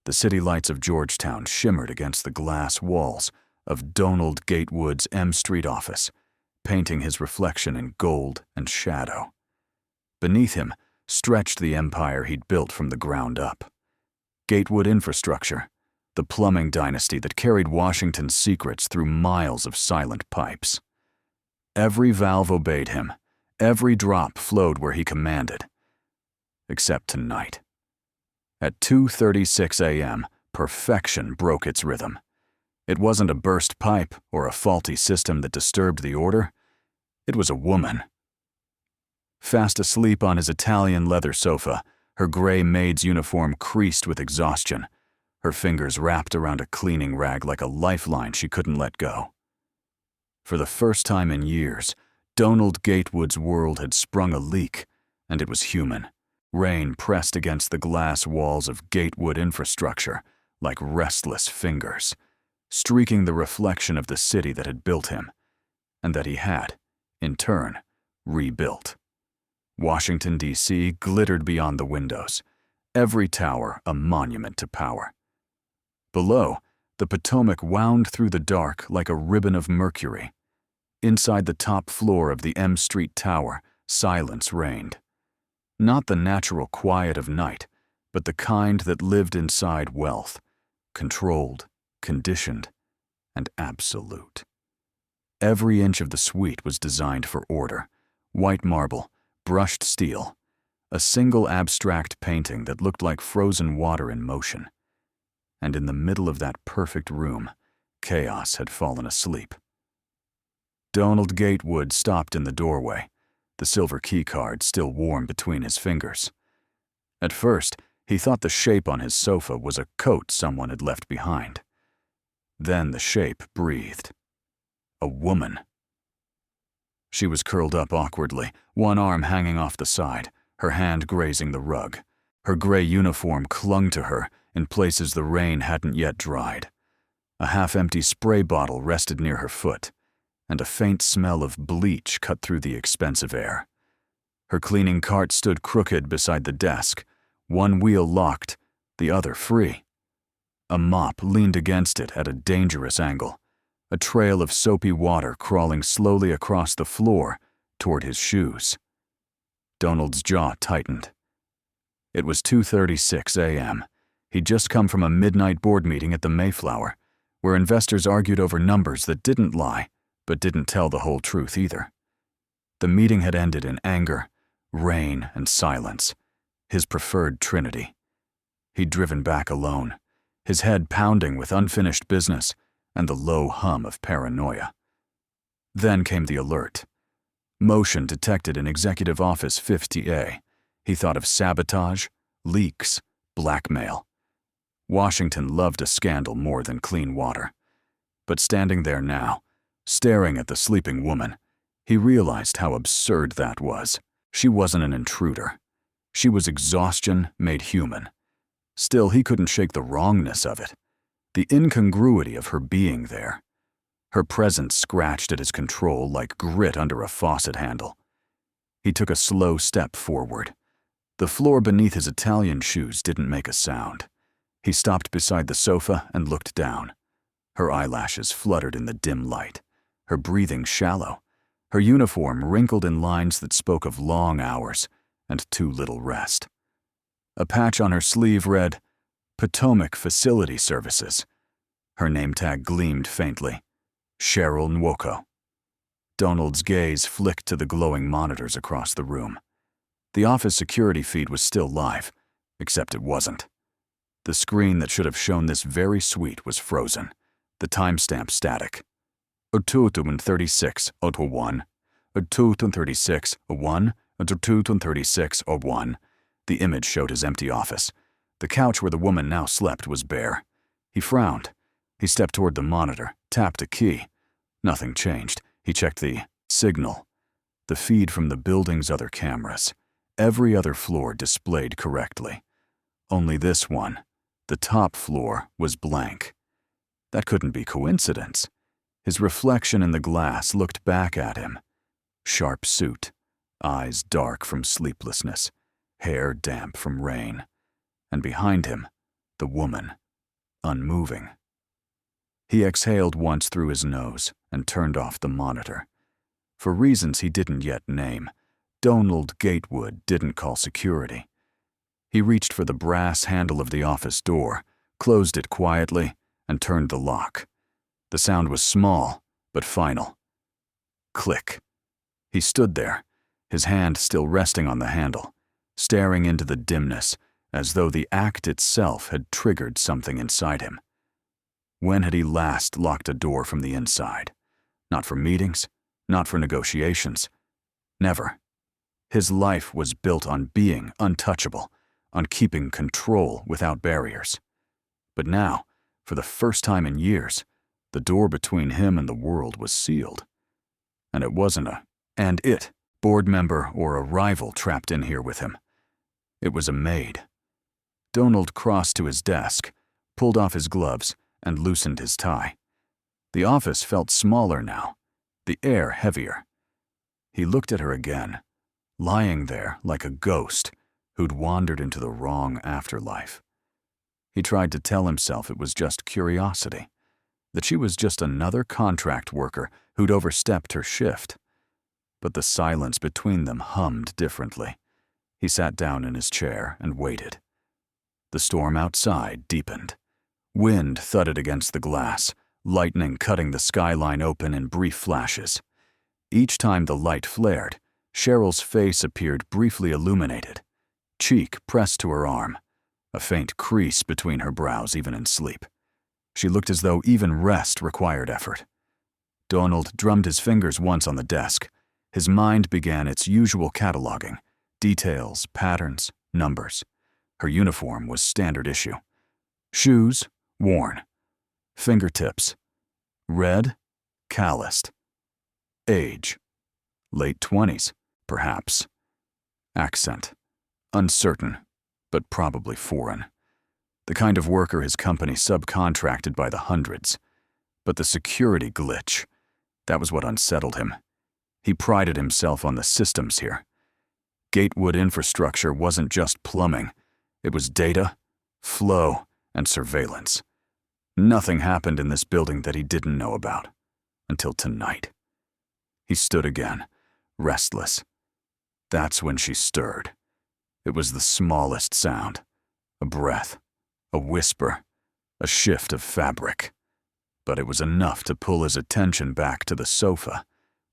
The city lights of Georgetown shimmered against the glass walls of Donald Gatewood's M Street office, painting his reflection in gold and shadow. Beneath him stretched the empire he'd built from the ground up. Gatewood Infrastructure, the plumbing dynasty that carried Washington's secrets through miles of silent pipes. Every valve obeyed him. Every drop flowed where he commanded. Except tonight. At 2:36 a.m., perfection broke its rhythm. It wasn't a burst pipe or a faulty system that disturbed the order. It was a woman. Fast asleep on his Italian leather sofa, her gray maid's uniform creased with exhaustion, her fingers wrapped around a cleaning rag like a lifeline she couldn't let go. For the first time in years, Donald Gatewood's world had sprung a leak, and it was human. Rain pressed against the glass walls of Gatewood Infrastructure like restless fingers, streaking the reflection of the city that had built him, and that he had, in turn, rebuilt. Washington, D.C. glittered beyond the windows, every tower a monument to power. Below, the Potomac wound through the dark like a ribbon of mercury. Inside the top floor of the M Street Tower, silence reigned. Not the natural quiet of night, but the kind that lived inside wealth, controlled, conditioned, and absolute. Every inch of the suite was designed for order: white marble, brushed steel, a single abstract painting that looked like frozen water in motion. And in the middle of that perfect room, chaos had fallen asleep. Donald Gatewood stopped in the doorway, the silver keycard still warm between his fingers. At first, he thought the shape on his sofa was a coat someone had left behind. Then the shape breathed. A woman. She was curled up awkwardly, one arm hanging off the side, her hand grazing the rug. Her gray uniform clung to her in places the rain hadn't yet dried. A half-empty spray bottle rested near her foot, and a faint smell of bleach cut through the expensive air. Her cleaning cart stood crooked beside the desk, one wheel locked, the other free. A mop leaned against it at a dangerous angle, a trail of soapy water crawling slowly across the floor toward his shoes. Donald's jaw tightened. It was 2:36 a.m. He'd just come from a midnight board meeting at the Mayflower, where investors argued over numbers that didn't lie, but didn't tell the whole truth either. The meeting had ended in anger, rain, and silence, his preferred trinity. He'd driven back alone, his head pounding with unfinished business and the low hum of paranoia. Then came the alert. Motion detected in Executive Office 50A. He thought of sabotage, leaks, blackmail. Washington loved a scandal more than clean water. But standing there now, staring at the sleeping woman, he realized how absurd that was. She wasn't an intruder. She was exhaustion made human. Still, he couldn't shake the wrongness of it, the incongruity of her being there. Her presence scratched at his control like grit under a faucet handle. He took a slow step forward. The floor beneath his Italian shoes didn't make a sound. He stopped beside the sofa and looked down. Her eyelashes fluttered in the dim light, her breathing shallow, her uniform wrinkled in lines that spoke of long hours and too little rest. A patch on her sleeve read, Potomac Facility Services. Her name tag gleamed faintly, Cheryl Nwoko. Donald's gaze flicked to the glowing monitors across the room. The office security feed was still live, except it wasn't. The screen that should have shown this very suite was frozen, the timestamp static. 2:36:01, 2:36:01, 2:36:01. The image showed his empty office. The couch where the woman now slept was bare. He frowned. He stepped toward the monitor, tapped a key. Nothing changed. He checked the signal, the feed from the building's other cameras. Every other floor displayed correctly. Only this one, the top floor, was blank. That couldn't be coincidence. His reflection in the glass looked back at him. Sharp suit, eyes dark from sleeplessness, hair damp from rain. And behind him, the woman, unmoving. He exhaled once through his nose and turned off the monitor. For reasons he didn't yet name, Donald Gatewood didn't call security. He reached for the brass handle of the office door, closed it quietly, and turned the lock. The sound was small, but final. Click. He stood there, his hand still resting on the handle, staring into the dimness as though the act itself had triggered something inside him. When had he last locked a door from the inside? Not for meetings, not for negotiations. Never. His life was built on being untouchable, on keeping control without barriers. But now, for the first time in years, the door between him and the world was sealed. And it wasn't a board member or a rival trapped in here with him. It was a maid. Donald crossed to his desk, pulled off his gloves, and loosened his tie. The office felt smaller now, the air heavier. He looked at her again, lying there like a ghost who'd wandered into the wrong afterlife. He tried to tell himself it was just curiosity, that she was just another contract worker who'd overstepped her shift. But the silence between them hummed differently. He sat down in his chair and waited. The storm outside deepened. Wind thudded against the glass, lightning cutting the skyline open in brief flashes. Each time the light flared, Cheryl's face appeared briefly illuminated, cheek pressed to her arm, a faint crease between her brows even in sleep. She looked as though even rest required effort. Donald drummed his fingers once on the desk. His mind began its usual cataloging, details, patterns, numbers. Her uniform was standard issue. Shoes, worn. Fingertips, red, calloused. Age, late 20s, perhaps. Accent, uncertain, but probably foreign. The kind of worker his company subcontracted by the hundreds. But the security glitch, that was what unsettled him. He prided himself on the systems here. Gatewood infrastructure wasn't just plumbing. It was data, flow, and surveillance. Nothing happened in this building that he didn't know about. Until tonight. He stood again, restless. That's when she stirred. It was the smallest sound. A breath, a whisper, a shift of fabric. But it was enough to pull his attention back to the sofa.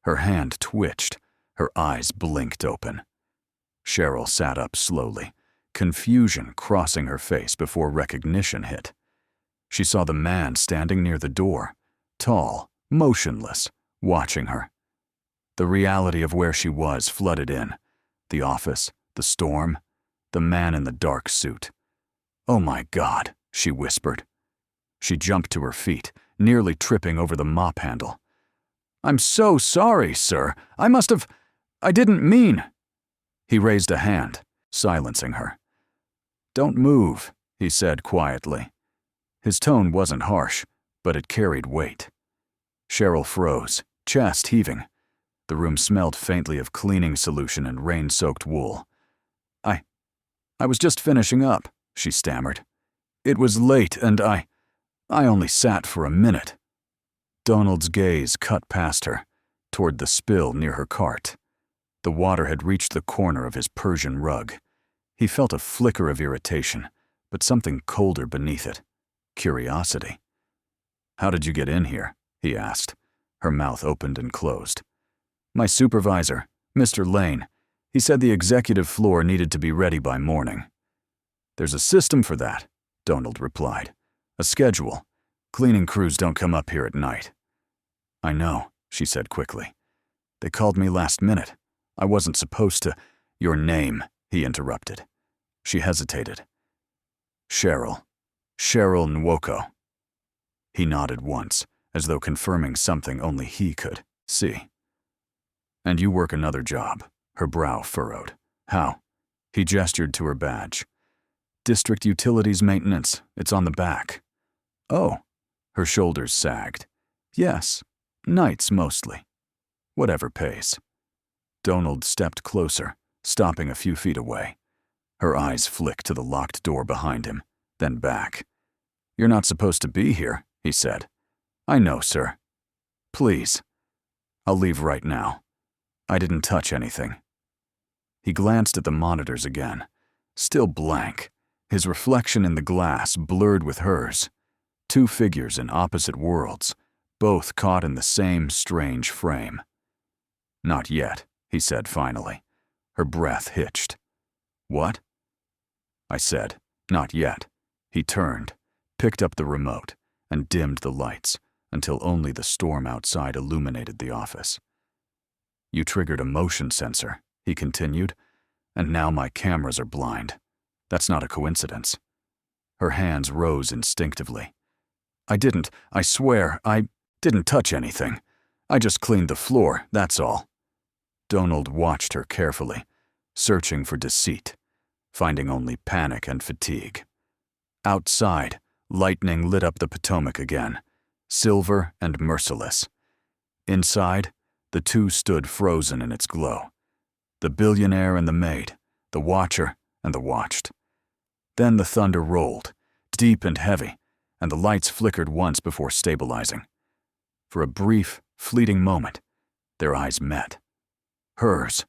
Her hand twitched, her eyes blinked open. Cheryl sat up slowly, confusion crossing her face before recognition hit. She saw the man standing near the door, tall, motionless, watching her. The reality of where she was flooded in. The office, the storm, the man in the dark suit. "Oh my God," she whispered. She jumped to her feet, nearly tripping over the mop handle. "I'm so sorry, sir. I didn't mean." He raised a hand, silencing her. "Don't move," he said quietly. His tone wasn't harsh, but it carried weight. Cheryl froze, chest heaving. The room smelled faintly of cleaning solution and rain-soaked wool. I was just finishing up," she stammered. "It was late and I only sat for a minute." Donald's gaze cut past her, toward the spill near her cart. The water had reached the corner of his Persian rug. He felt a flicker of irritation, but something colder beneath it. Curiosity. "How did you get in here?" he asked. Her mouth opened and closed. "My supervisor, Mr. Lane, he said the executive floor needed to be ready by morning." "There's a system for that," Donald replied. "A schedule. Cleaning crews don't come up here at night." "I know," she said quickly. "They called me last minute. I wasn't supposed to—" "Your name," he interrupted. She hesitated. "Cheryl Nwoko." He nodded once, as though confirming something only he could see. "And you work another job." Her brow furrowed. "How?" He gestured to her badge. "District Utilities Maintenance. It's on the back." "Oh." Her shoulders sagged. "Yes. Nights mostly. Whatever pays." Donald stepped closer, stopping a few feet away. Her eyes flicked to the locked door behind him. then back. "You're not supposed to be here," he said. "I know, sir. Please. I'll leave right now. I didn't touch anything." He glanced at the monitors again, still blank, his reflection in the glass blurred with hers. Two figures in opposite worlds, both caught in the same strange frame. "Not yet," he said finally. Her breath hitched. "What?" I said, "Not yet." He turned, picked up the remote, and dimmed the lights until only the storm outside illuminated the office. "You triggered a motion sensor," he continued, "and now my cameras are blind. That's not a coincidence." Her hands rose instinctively. I swear, I didn't touch anything. I just cleaned the floor, that's all." Donald watched her carefully, searching for deceit, finding only panic and fatigue. Outside, lightning lit up the Potomac again, silver and merciless. Inside, the two stood frozen in its glow. The billionaire and the maid, the watcher and the watched. Then the thunder rolled, deep and heavy, and the lights flickered once before stabilizing. For a brief, fleeting moment, their eyes met. Hers,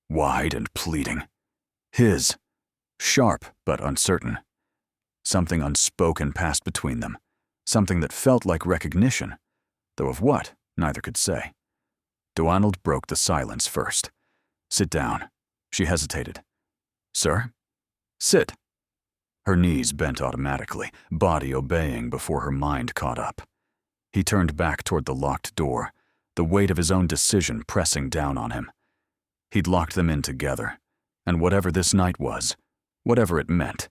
wide and pleading. His, sharp but uncertain. Something unspoken passed between them, something that felt like recognition, though of what, neither could say. Donald broke the silence first. "Sit down." She hesitated. "Sir?" "Sit." Her knees bent automatically, body obeying before her mind caught up. He turned back toward the locked door, the weight of his own decision pressing down on him. He'd locked them in together, and whatever this night was, whatever it meant,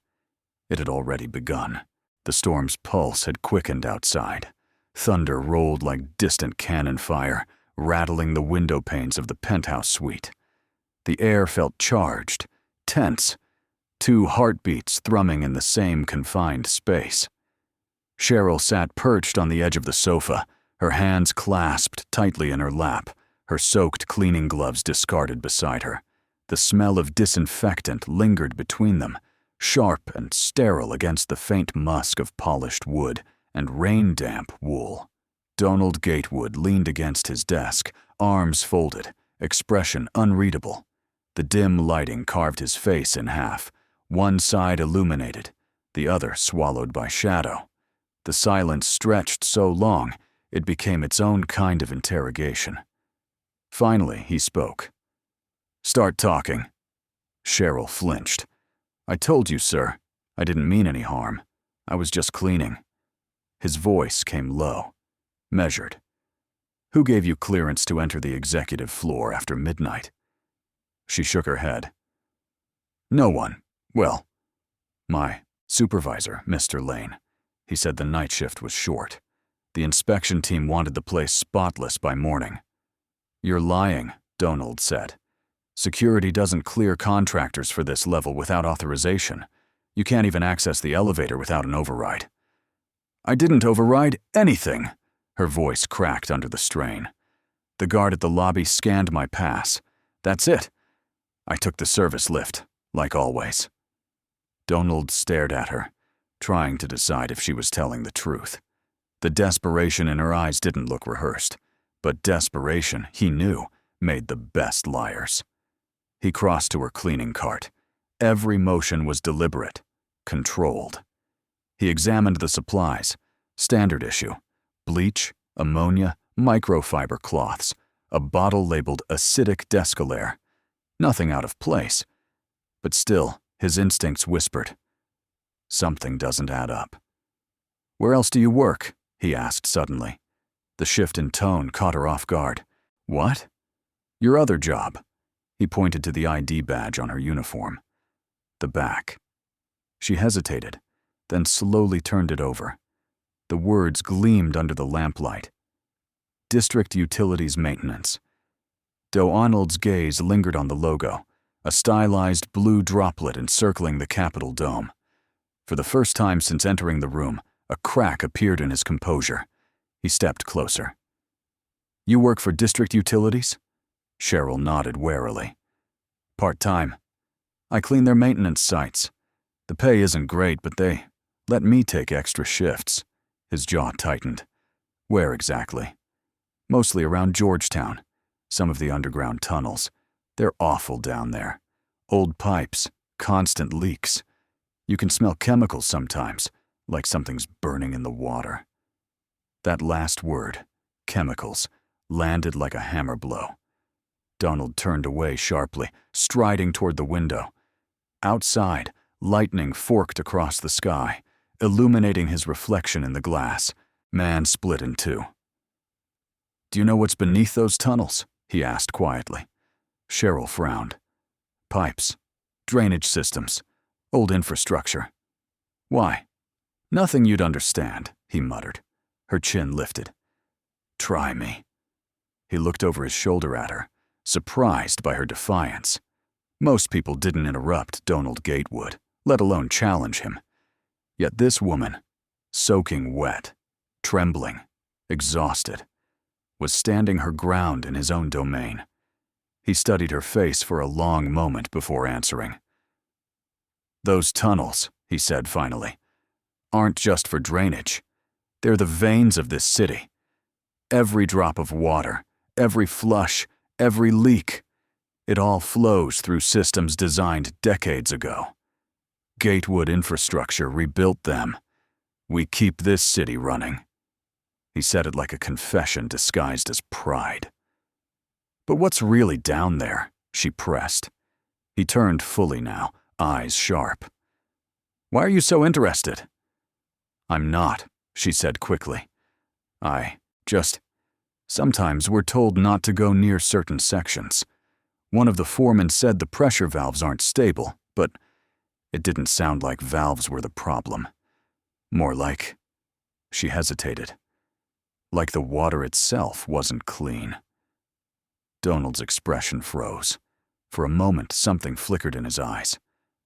it had already begun. The storm's pulse had quickened outside. Thunder rolled like distant cannon fire, rattling the window panes of the penthouse suite. The air felt charged, tense, two heartbeats thrumming in the same confined space. Cheryl sat perched on the edge of the sofa, her hands clasped tightly in her lap, her soaked cleaning gloves discarded beside her. The smell of disinfectant lingered between them, sharp and sterile against the faint musk of polished wood and rain-damp wool. Donald Gatewood leaned against his desk, arms folded, expression unreadable. The dim lighting carved his face in half, one side illuminated, the other swallowed by shadow. The silence stretched so long, it became its own kind of interrogation. Finally, he spoke. "Start talking." Cheryl flinched. "I told you, sir. I didn't mean any harm. I was just cleaning." His voice came low, measured. "Who gave you clearance to enter the executive floor after midnight?" She shook her head. "No one. Well, my supervisor, Mr. Lane. He said the night shift was short. The inspection team wanted the place spotless by morning." "You're lying," Donald said. "Security doesn't clear contractors for this level without authorization. You can't even access the elevator without an override." "I didn't override anything," her voice cracked under the strain. "The guard at the lobby scanned my pass. That's it. I took the service lift, like always." Donald stared at her, trying to decide if she was telling the truth. The desperation in her eyes didn't look rehearsed, but desperation, he knew, made the best liars. He crossed to her cleaning cart. Every motion was deliberate, controlled. He examined the supplies, standard issue, bleach, ammonia, microfiber cloths, a bottle labeled acidic descolaire. Nothing out of place. But still, his instincts whispered, something doesn't add up. "Where else do you work?" he asked suddenly. The shift in tone caught her off guard. "What?" "Your other job." He pointed to the ID badge on her uniform. The back. She hesitated, then slowly turned it over. The words gleamed under the lamplight. District Utilities Maintenance. Donald's gaze lingered on the logo, a stylized blue droplet encircling the Capitol dome. For the first time since entering the room, a crack appeared in his composure. He stepped closer. "You work for District Utilities?" Cheryl nodded warily. "Part-time. I clean their maintenance sites. The pay isn't great, but they Let me take extra shifts. His jaw tightened. Where exactly? Mostly around Georgetown. Some of the underground tunnels. They're awful down there. Old pipes, constant leaks. You can smell chemicals sometimes, like something's burning in the water. That last word, chemicals, landed like a hammer blow. Donald turned away sharply, striding toward the window. Outside, lightning forked across the sky, illuminating his reflection in the glass. Man split in two. "Do you know what's beneath those tunnels?" he asked quietly. Cheryl frowned. "Pipes, drainage systems, old infrastructure." "Why?" "Nothing you'd understand," he muttered. Her chin lifted. "Try me." He looked over his shoulder at her, surprised by her defiance. Most people didn't interrupt Donald Gatewood, let alone challenge him. Yet this woman, soaking wet, trembling, exhausted, was standing her ground in his own domain. He studied her face for a long moment before answering. "Those tunnels," he said finally, "aren't just for drainage. They're the veins of this city. Every drop of water, every flush, every leak, it all flows through systems designed decades ago. Gatewood Infrastructure rebuilt them. We keep this city running." He said it like a confession disguised as pride. "But what's really down there?" she pressed. He turned fully now, eyes sharp. "Why are you so interested?" "I'm not," she said quickly. Sometimes we're told not to go near certain sections. One of the foremen said the pressure valves aren't stable, but it didn't sound like valves were the problem. More like," she hesitated, "like the water itself wasn't clean." Donald's expression froze. For a moment, something flickered in his eyes.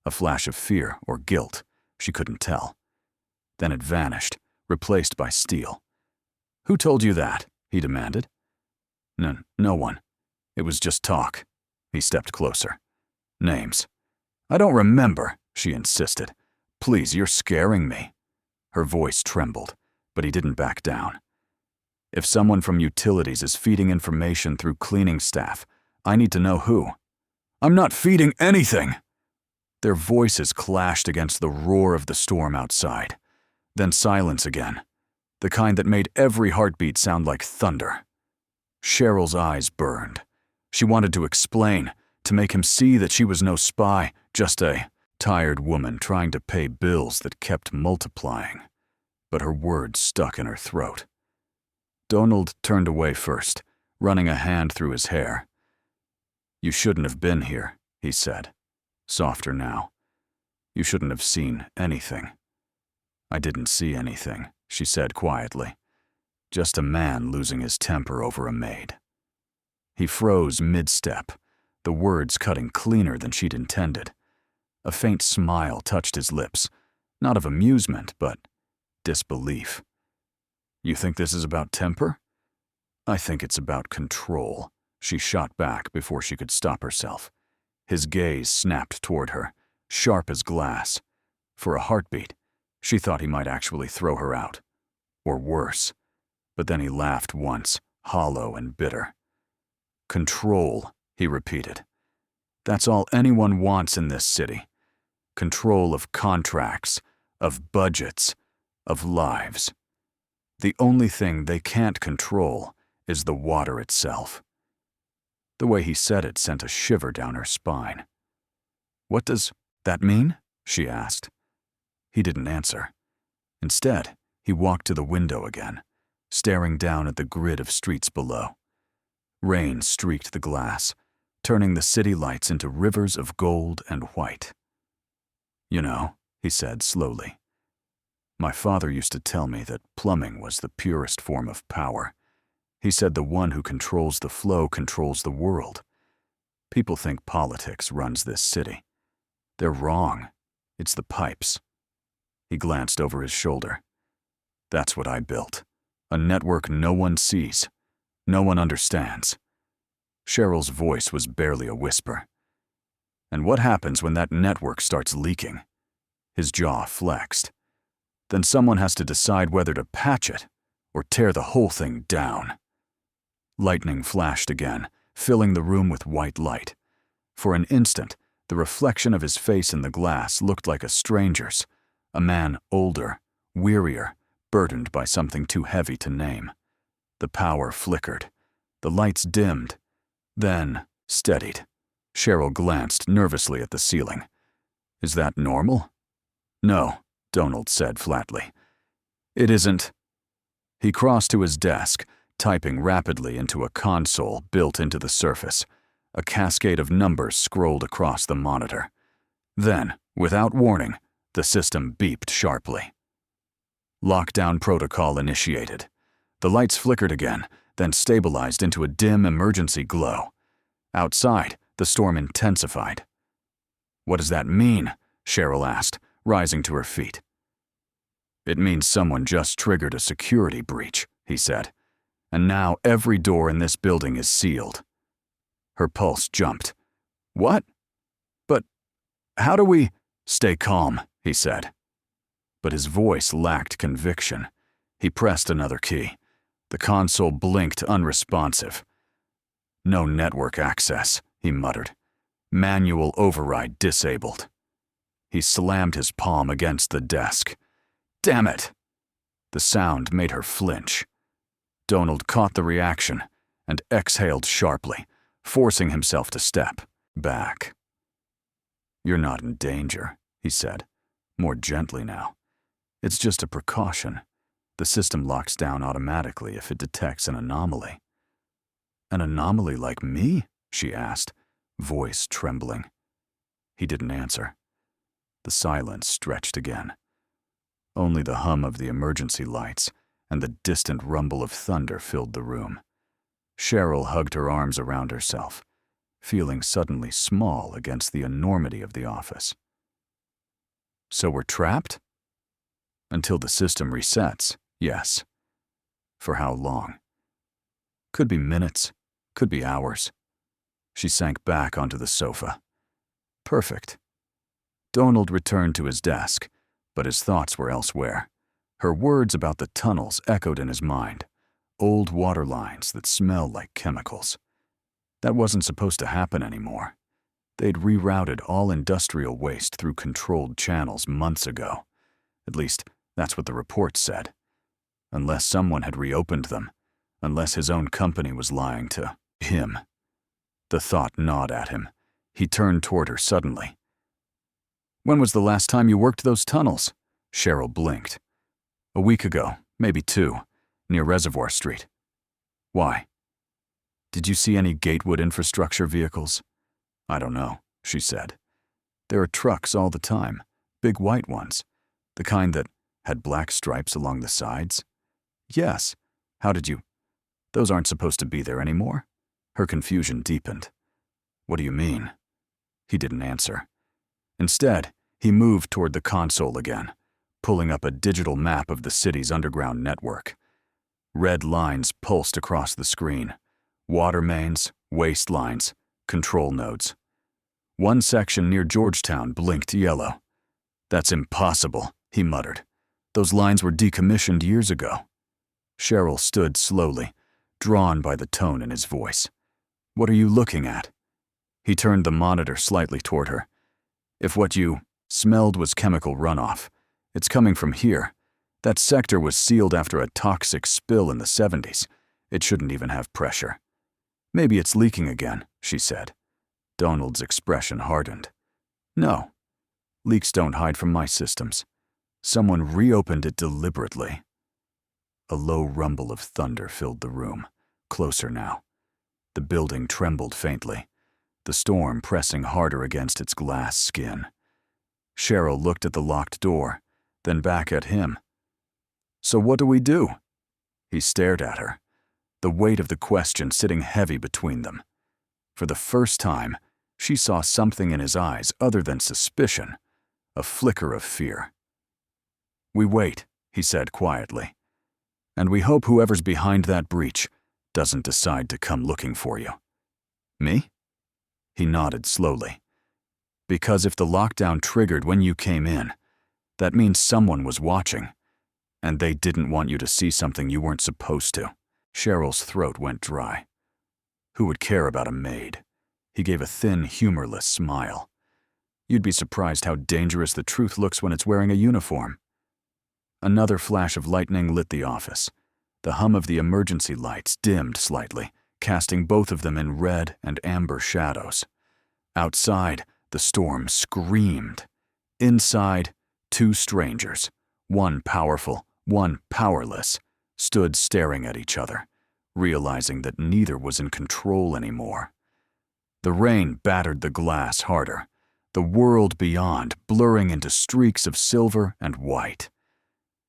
A flash of fear or guilt, she couldn't tell. Then it vanished, replaced by steel. "Who told you that?" he demanded. No one. It was just talk." He stepped closer. "Names." "I don't remember," she insisted. "Please, you're scaring me." Her voice trembled, but he didn't back down. "If someone from utilities is feeding information through cleaning staff, I need to know who." "I'm not feeding anything!" Their voices clashed against the roar of the storm outside. Then silence again, the kind that made every heartbeat sound like thunder. Cheryl's eyes burned. She wanted to explain, to make him see that she was no spy, just a tired woman trying to pay bills that kept multiplying. But her words stuck in her throat. Donald turned away first, running a hand through his hair. "You shouldn't have been here," he said, softer now. "You shouldn't have seen anything." "I didn't see anything," she said quietly. "Just a man losing his temper over a maid." He froze mid-step, the words cutting cleaner than she'd intended. A faint smile touched his lips, not of amusement, but disbelief. "You think this is about temper?" "I think it's about control," she shot back before she could stop herself. His gaze snapped toward her, sharp as glass. For a heartbeat, she thought he might actually throw her out. Or worse. But then he laughed once, hollow and bitter. "Control," he repeated. "That's all anyone wants in this city. Control of contracts, of budgets, of lives. The only thing they can't control is the water itself." The way he said it sent a shiver down her spine. "What does that mean?" she asked. He didn't answer. Instead, he walked to the window again, staring down at the grid of streets below. Rain streaked the glass, turning the city lights into rivers of gold and white. "You know," he said slowly, "my father used to tell me that plumbing was the purest form of power. He said the one who controls the flow controls the world. People think politics runs this city. They're wrong. It's the pipes." He glanced over his shoulder. "That's what I built. A network no one sees, no one understands." Cheryl's voice was barely a whisper. "And what happens when that network starts leaking?" His jaw flexed. then someone has to decide whether to patch it or tear the whole thing down. Lightning flashed again, filling the room with white light. For an instant, the reflection of his face in the glass looked like a stranger's, a man older, wearier, burdened by something too heavy to name. The power flickered. The lights dimmed, then steadied. Cheryl glanced nervously at the ceiling. Is that normal? No, Donald said flatly. It isn't. He crossed to his desk, typing rapidly into a console built into the surface. A cascade of numbers scrolled across the monitor. Then, without warning, the system beeped sharply. Lockdown protocol initiated. The lights flickered again, then stabilized into a dim emergency glow. Outside, the storm intensified. What does that mean? Cheryl asked, rising to her feet. It means someone just triggered a security breach, he said. And now every door in this building is sealed. Her pulse jumped. What? But how do we— Stay calm, he said. But his voice lacked conviction. He pressed another key. The console blinked unresponsive. No network access, he muttered. Manual override disabled. He slammed his palm against the desk. Damn it! The sound made her flinch. Donald caught the reaction and exhaled sharply, forcing himself to step back. You're not in danger, he said, more gently now. It's just a precaution. The system locks down automatically if it detects an anomaly. An anomaly like me? She asked, voice trembling. He didn't answer. The silence stretched again. Only the hum of the emergency lights and the distant rumble of thunder filled the room. Cheryl hugged her arms around herself, feeling suddenly small against the enormity of the office. So we're trapped? Until the system resets, yes. For how long? Could be minutes, could be hours. She sank back onto the sofa. Perfect. Donald returned to his desk, but his thoughts were elsewhere. Her words about the tunnels echoed in his mind. Old water lines that smelled like chemicals. That wasn't supposed to happen anymore. They'd rerouted all industrial waste through controlled channels months ago. At least, that's what the report said. Unless someone had reopened them. Unless his own company was lying to him. The thought gnawed at him. He turned toward her suddenly. When was the last time you worked those tunnels? Cheryl blinked. A week ago, maybe 2, near Reservoir Street. Why? Did you see any Gatewood infrastructure vehicles? I don't know, she said. There are trucks all the time, big white ones. The kind that had black stripes along the sides. Yes. How did you— Those aren't supposed to be there anymore? Her confusion deepened. What do you mean? He didn't answer. Instead, he moved toward the console again, pulling up a digital map of the city's underground network. Red lines pulsed across the screen. Water mains, waste lines, control nodes. One section near Georgetown blinked yellow. That's impossible, he muttered. Those lines were decommissioned years ago. Cheryl stood slowly, drawn by the tone in his voice. What are you looking at? He turned the monitor slightly toward her. If what you smelled was chemical runoff, it's coming from here. That sector was sealed after a toxic spill in the 70s. It shouldn't even have pressure. Maybe it's leaking again, she said. Donald's expression hardened. No. Leaks don't hide from my systems. Someone reopened it deliberately. A low rumble of thunder filled the room, closer now. The building trembled faintly, the storm pressing harder against its glass skin. Cheryl looked at the locked door, then back at him. So what do we do? He stared at her, the weight of the question sitting heavy between them. For the first time, she saw something in his eyes other than suspicion, a flicker of fear. We wait, he said quietly. And we hope whoever's behind that breach doesn't decide to come looking for you. Me? He nodded slowly. Because if the lockdown triggered when you came in, that means someone was watching, And they didn't want you to see something you weren't supposed to. Cheryl's throat went dry. Who would care about a maid? He gave a thin, humorless smile. You'd be surprised how dangerous the truth looks when it's wearing a uniform. Another flash of lightning lit the office. The hum of the emergency lights dimmed slightly, casting both of them in red and amber shadows. Outside, the storm screamed. Inside, two strangers, one powerful, one powerless, stood staring at each other, realizing that neither was in control anymore. The rain battered the glass harder, the world beyond blurring into streaks of silver and white.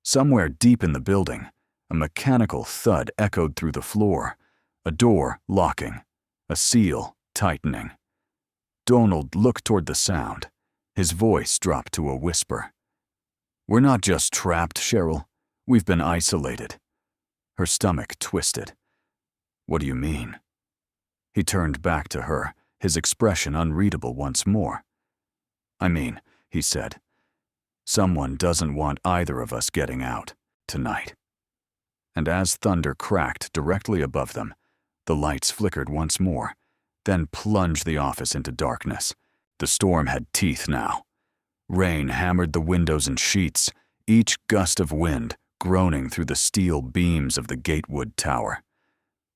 Somewhere deep in the building, a mechanical thud echoed through the floor, a door locking, a seal tightening. Donald looked toward the sound. His voice dropped to a whisper. "We're not just trapped, Cheryl. We've been isolated." Her stomach twisted. "What do you mean?" He turned back to her, his expression unreadable once more. "I mean," he said, "someone doesn't want either of us getting out tonight." And as thunder cracked directly above them, the lights flickered once more, then plunged the office into darkness. The storm had teeth now. Rain hammered the windows and sheets, each gust of wind groaning through the steel beams of the Gatewood Tower.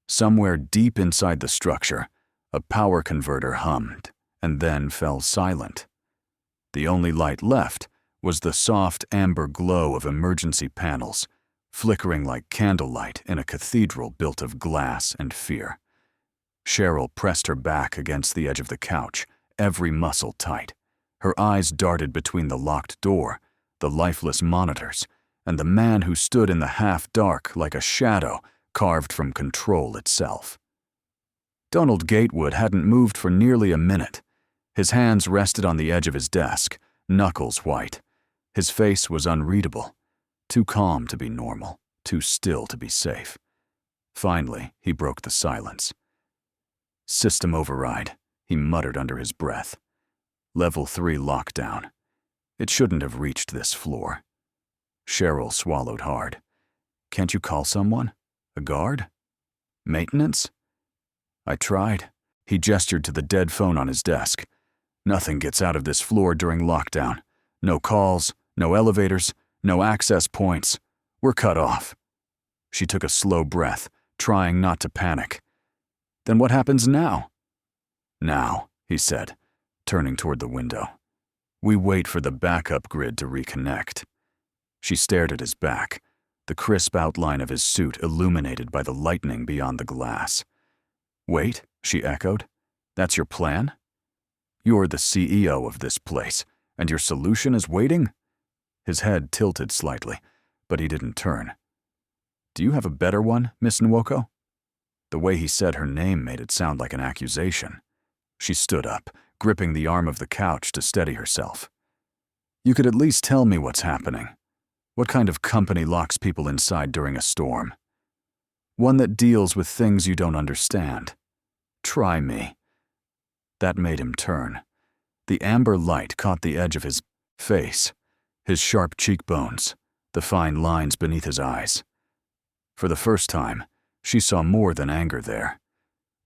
Somewhere deep inside the structure, a power converter hummed and then fell silent. The only light left was the soft amber glow of emergency panels, flickering like candlelight in a cathedral built of glass and fear. Cheryl pressed her back against the edge of the couch, every muscle tight. Her eyes darted between the locked door, the lifeless monitors, and the man who stood in the half-dark like a shadow carved from control itself. Donald Gatewood hadn't moved for nearly a minute. His hands rested on the edge of his desk, knuckles white. His face was unreadable, too calm to be normal, too still to be safe. Finally, he broke the silence. "System override," he muttered under his breath. "Level 3 lockdown. It shouldn't have reached this floor." Cheryl swallowed hard. "Can't you call someone? A guard? Maintenance?" "I tried." He gestured to the dead phone on his desk. "Nothing gets out of this floor during lockdown. No calls, no elevators, no access points. We're cut off." She took a slow breath, trying not to panic. "Then what happens now?" "Now," he said, turning toward the window. "We wait for the backup grid to reconnect." She stared at his back, the crisp outline of his suit illuminated by the lightning beyond the glass. "Wait," she echoed. "That's your plan? You're the CEO of this place, and your solution is waiting?" His head tilted slightly, but he didn't turn. "Do you have a better one, Miss Nwoko?" The way he said her name made it sound like an accusation. She stood up, gripping the arm of the couch to steady herself. "You could at least tell me what's happening. What kind of company locks people inside during a storm? One that deals with things you don't understand. Try me." That made him turn. The amber light caught the edge of his face, his sharp cheekbones, the fine lines beneath his eyes. For the first time, she saw more than anger there.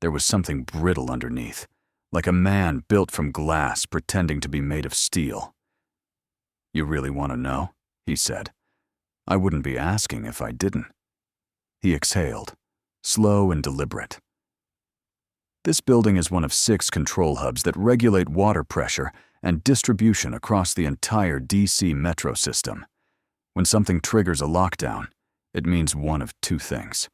There was something brittle underneath, like a man built from glass pretending to be made of steel. "You really want to know?" he said. "I wouldn't be asking if I didn't." He exhaled, slow and deliberate. This building is one of 6 control hubs that regulate water pressure and distribution across the entire DC metro system. When something triggers a lockdown, it means one of 2 things.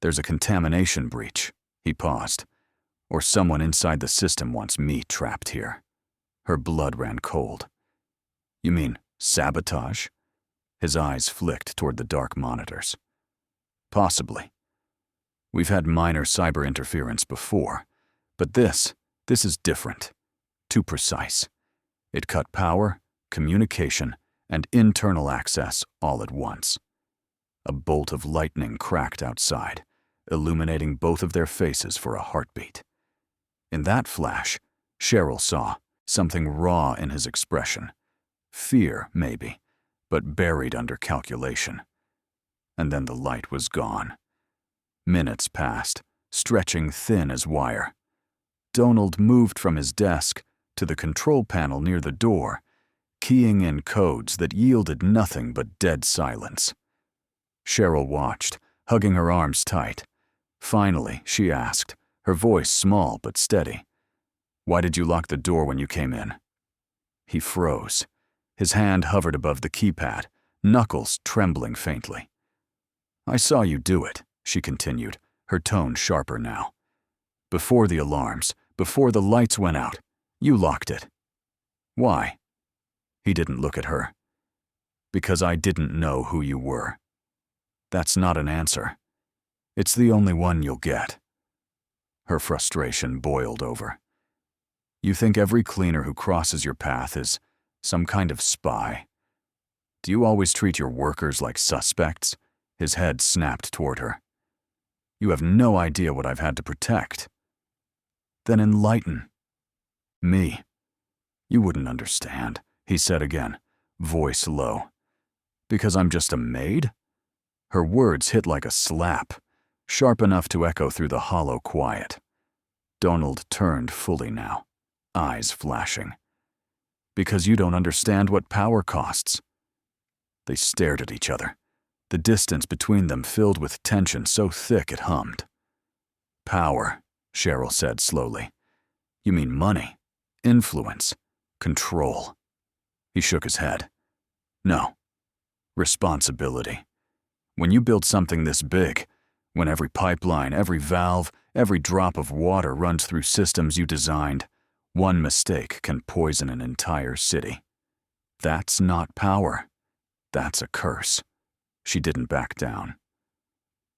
There's a contamination breach. He paused. Or someone inside the system wants me trapped here. Her blood ran cold. "You mean sabotage?" His eyes flicked toward the dark monitors. "Possibly. We've had minor cyber interference before, but this is different. Too precise. It cut power, communication, and internal access all at once." A bolt of lightning cracked outside, illuminating both of their faces for a heartbeat. In that flash, Cheryl saw something raw in his expression. Fear, maybe, but buried under calculation. and then the light was gone. Minutes passed, stretching thin as wire. Donald moved from his desk to the control panel near the door, keying in codes that yielded nothing but dead silence. Cheryl watched, hugging her arms tight. Finally, she asked, her voice small but steady, "Why did you lock the door when you came in?" He froze. His hand hovered above the keypad, knuckles trembling faintly. "I saw you do it," she continued, her tone sharper now. "Before the alarms, before the lights went out, you locked it." "Why?" He didn't look at her. "Because I didn't know who you were." "That's not an answer. It's the only one you'll get." Her frustration boiled over. "You think every cleaner who crosses your path is some kind of spy? Do you always treat your workers like suspects?" His head snapped toward her. "You have no idea what I've had to protect." "Then enlighten." "Me? You wouldn't understand," he said again, voice low. "Because I'm just a maid?" Her words hit like a slap, sharp enough to echo through the hollow quiet. Donald turned fully now, eyes flashing. "Because you don't understand what power costs." They stared at each other, the distance between them filled with tension so thick it hummed. "Power," Cheryl said slowly. "You mean money, influence, control." He shook his head. "No. Responsibility. When you build something this big, when every pipeline, every valve, every drop of water runs through systems you designed, one mistake can poison an entire city. That's not power. That's a curse." She didn't back down.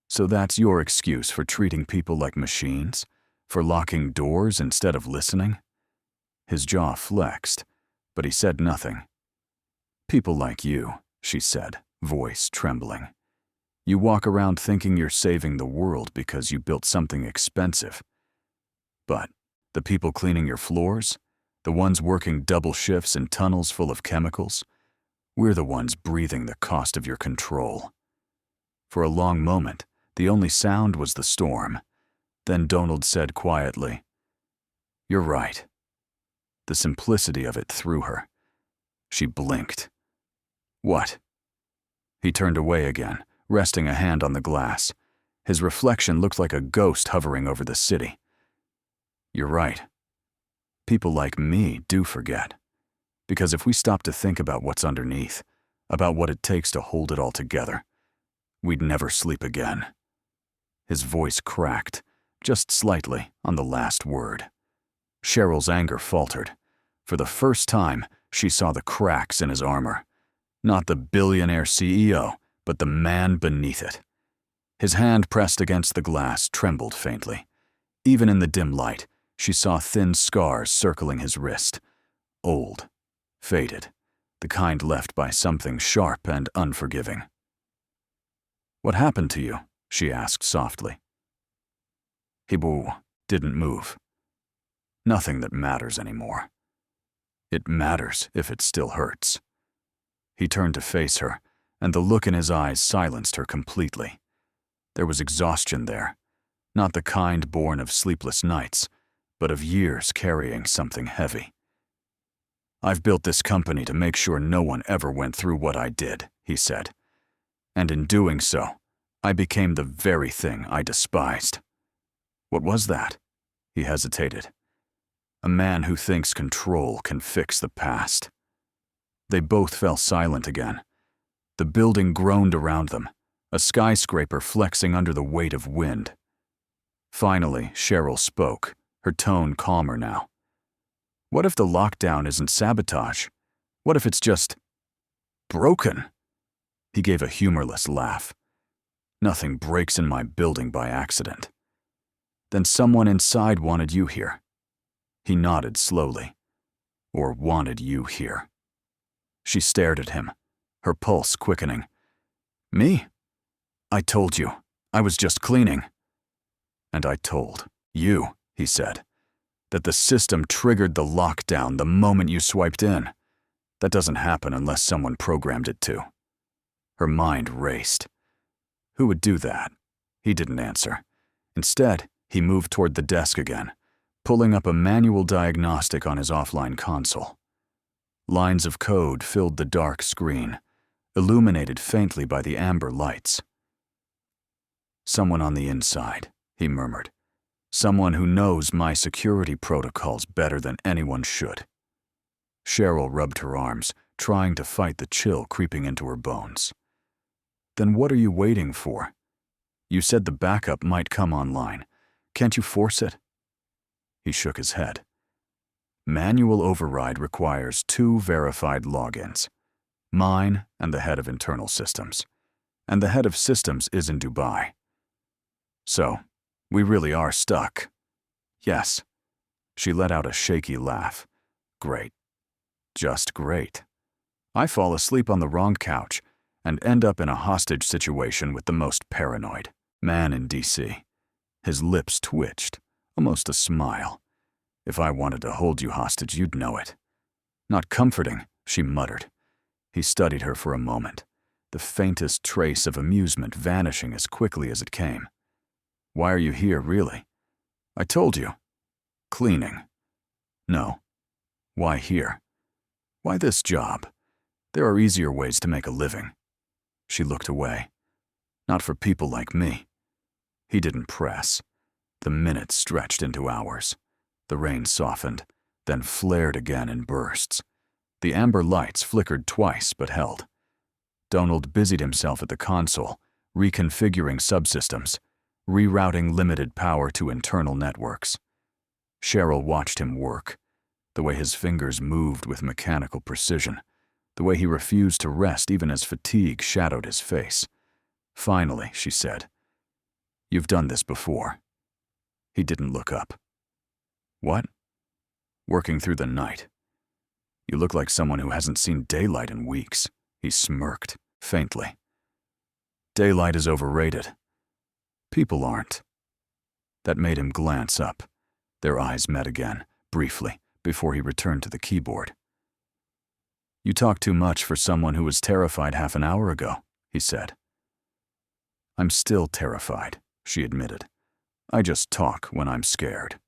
"So that's your excuse for treating people like machines? For locking doors instead of listening?" His jaw flexed, but he said nothing. "People like you," she said, voice trembling. "You walk around thinking you're saving the world because you built something expensive. But the people cleaning your floors, the ones working double shifts in tunnels full of chemicals, we're the ones breathing the cost of your control." For a long moment, the only sound was the storm. Then Donald said quietly, "You're right." The simplicity of it threw her. She blinked. "What?" He turned away again, resting a hand on the glass. His reflection looked like a ghost hovering over the city. "You're right. People like me do forget. Because if we stop to think about what's underneath, about what it takes to hold it all together, we'd never sleep again." His voice cracked, just slightly, on the last word. Cheryl's anger faltered. For the first time, she saw the cracks in his armor. Not the billionaire CEO, but the man beneath it. His hand pressed against the glass trembled faintly. Even in the dim light, she saw thin scars circling his wrist. Old, faded, the kind left by something sharp and unforgiving. "What happened to you?" she asked softly. He didn't move. "Nothing that matters anymore. It matters if it still hurts." He turned to face her, and the look in his eyes silenced her completely. There was exhaustion there, not the kind born of sleepless nights, but of years carrying something heavy. "I've built this company to make sure no one ever went through what I did," he said. "And in doing so, I became the very thing I despised." "What was that?" He hesitated. "A man who thinks control can fix the past." They both fell silent again. The building groaned around them, a skyscraper flexing under the weight of wind. Finally, Cheryl spoke, her tone calmer now. "What if the lockdown isn't sabotage? What if it's just broken?" He gave a humorless laugh. "Nothing breaks in my building by accident." "Then someone inside wanted you here." He nodded slowly. "Or wanted you here." She stared at him, her pulse quickening. "Me? I told you. I was just cleaning." "And I told you," he said, "that the system triggered the lockdown the moment you swiped in. That doesn't happen unless someone programmed it to." Her mind raced. Who would do that? He didn't answer. Instead, he moved toward the desk again, pulling up a manual diagnostic on his offline console. Lines of code filled the dark screen, illuminated faintly by the amber lights. "Someone on the inside," he murmured. "Someone who knows my security protocols better than anyone should." Cheryl rubbed her arms, trying to fight the chill creeping into her bones. "Then what are you waiting for? You said the backup might come online. Can't you force it?" He shook his head. "Manual override requires 2 verified logins. Mine and the head of internal systems. And the head of systems is in Dubai. So, we really are stuck." "Yes." She let out a shaky laugh. "Great. Just great. I fall asleep on the wrong couch and end up in a hostage situation with the most paranoid man in DC. His lips twitched, almost a smile. "If I wanted to hold you hostage, you'd know it." "Not comforting," she muttered. He studied her for a moment, the faintest trace of amusement vanishing as quickly as it came. "Why are you here, really?" "I told you." "Cleaning." "No." "Why here?" "Why this job? There are easier ways to make a living." She looked away. "Not for people like me." He didn't press. The minutes stretched into hours. The rain softened, then flared again in bursts. The amber lights flickered twice but held. Donald busied himself at the console, reconfiguring subsystems, rerouting limited power to internal networks. Cheryl watched him work, the way his fingers moved with mechanical precision, the way he refused to rest even as fatigue shadowed his face. Finally, she said, "You've done this before." He didn't look up. "What?" "Working through the night. You look like someone who hasn't seen daylight in weeks." He smirked, faintly. "Daylight is overrated. People aren't." That made him glance up. Their eyes met again, briefly, before he returned to the keyboard. "You talk too much for someone who was terrified half an hour ago," he said. "I'm still terrified," she admitted. "I just talk when I'm scared.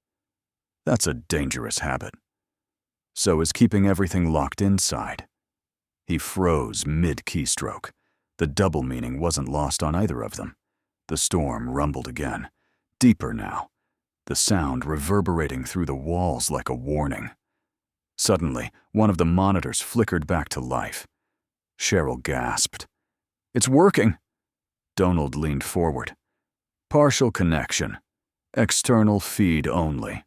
That's a dangerous habit. So is keeping everything locked inside." He froze mid-keystroke. The double meaning wasn't lost on either of them. The storm rumbled again, deeper now, the sound reverberating through the walls like a warning. Suddenly, one of the monitors flickered back to life. Cheryl gasped. "It's working!" Donald leaned forward. "Partial connection. External feed only."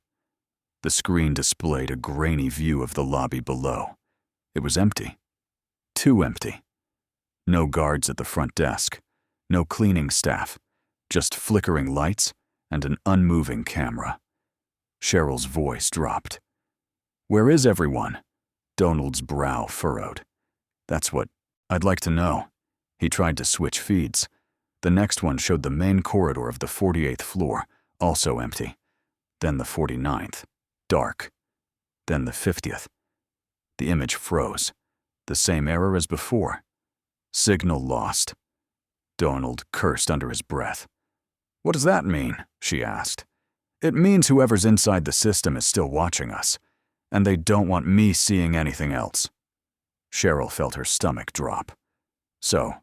The screen displayed a grainy view of the lobby below. It was empty. Too empty. No guards at the front desk. No cleaning staff. Just flickering lights and an unmoving camera. Cheryl's voice dropped. "Where is everyone?" Donald's brow furrowed. "That's what I'd like to know." He tried to switch feeds. The next one showed the main corridor of the 48th floor, also empty. Then the 49th, dark. Then the 50th. The image froze. The same error as before. Signal lost. Donald cursed under his breath. "What does that mean?" she asked. "It means whoever's inside the system is still watching us, and they don't want me seeing anything else." Cheryl felt her stomach drop. "So,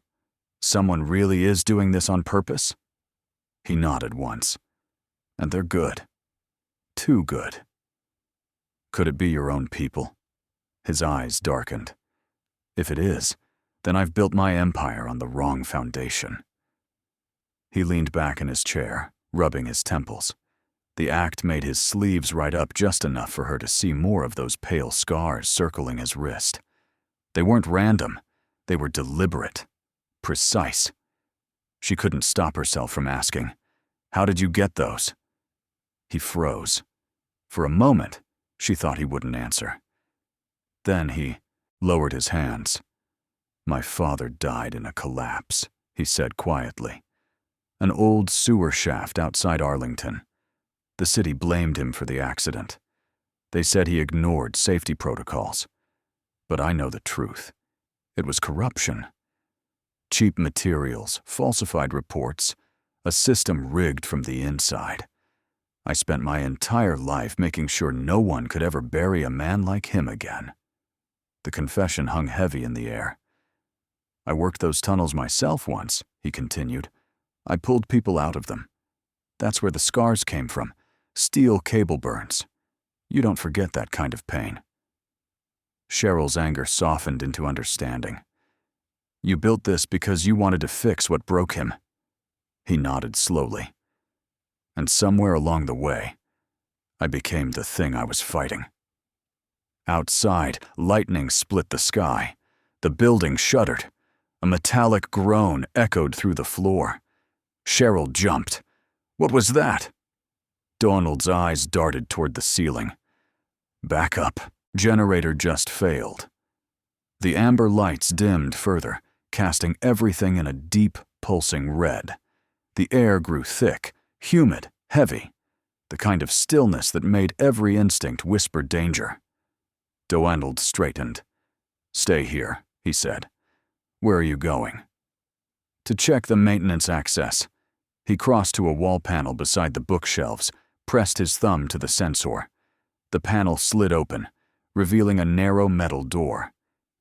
someone really is doing this on purpose?" He nodded once. "And they're good. Too good." "Could it be your own people?" His eyes darkened. "If it is, then I've built my empire on the wrong foundation." He leaned back in his chair, rubbing his temples. The act made his sleeves right up just enough for her to see more of those pale scars circling his wrist. They weren't random. They were deliberate, precise. She couldn't stop herself from asking, "How did you get those?" He froze. For a moment, she thought he wouldn't answer. Then he lowered his hands. "My father died in a collapse," he said quietly. "An old sewer shaft outside Arlington. The city blamed him for the accident. They said he ignored safety protocols. But I know the truth. It was corruption. Cheap materials, falsified reports, a system rigged from the inside. I spent my entire life making sure no one could ever bury a man like him again. The confession hung heavy in the air. I worked those tunnels myself once, he continued. I pulled people out of them. That's where the scars came from, steel cable burns. You don't forget that kind of pain. Cheryl's anger softened into understanding. You built this because you wanted to fix what broke him. He nodded slowly. And somewhere along the way, I became the thing I was fighting. Outside, lightning split the sky. The building shuddered. A metallic groan echoed through the floor. Cheryl jumped. What was that? Donald's eyes darted toward the ceiling. Back up. Generator just failed. The amber lights dimmed further, casting everything in a deep, pulsing red. The air grew thick, humid, heavy, the kind of stillness that made every instinct whisper danger. Donald straightened. Stay here, he said. Where are you going? To check the maintenance access. He crossed to a wall panel beside the bookshelves, pressed his thumb to the sensor. The panel slid open, revealing a narrow metal door.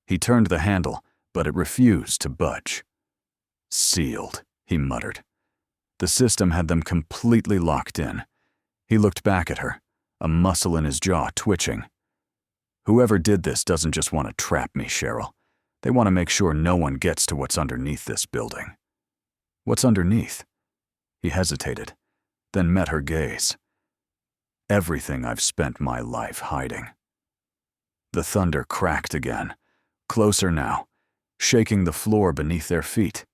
He turned the handle, but it refused to budge. Sealed, he muttered. The system had them completely locked in. He looked back at her, a muscle in his jaw twitching. Whoever did this doesn't just want to trap me, Cheryl. They want to make sure no one gets to what's underneath this building. What's underneath? He hesitated, then met her gaze. Everything I've spent my life hiding. The thunder cracked again, closer now, shaking the floor beneath their feet.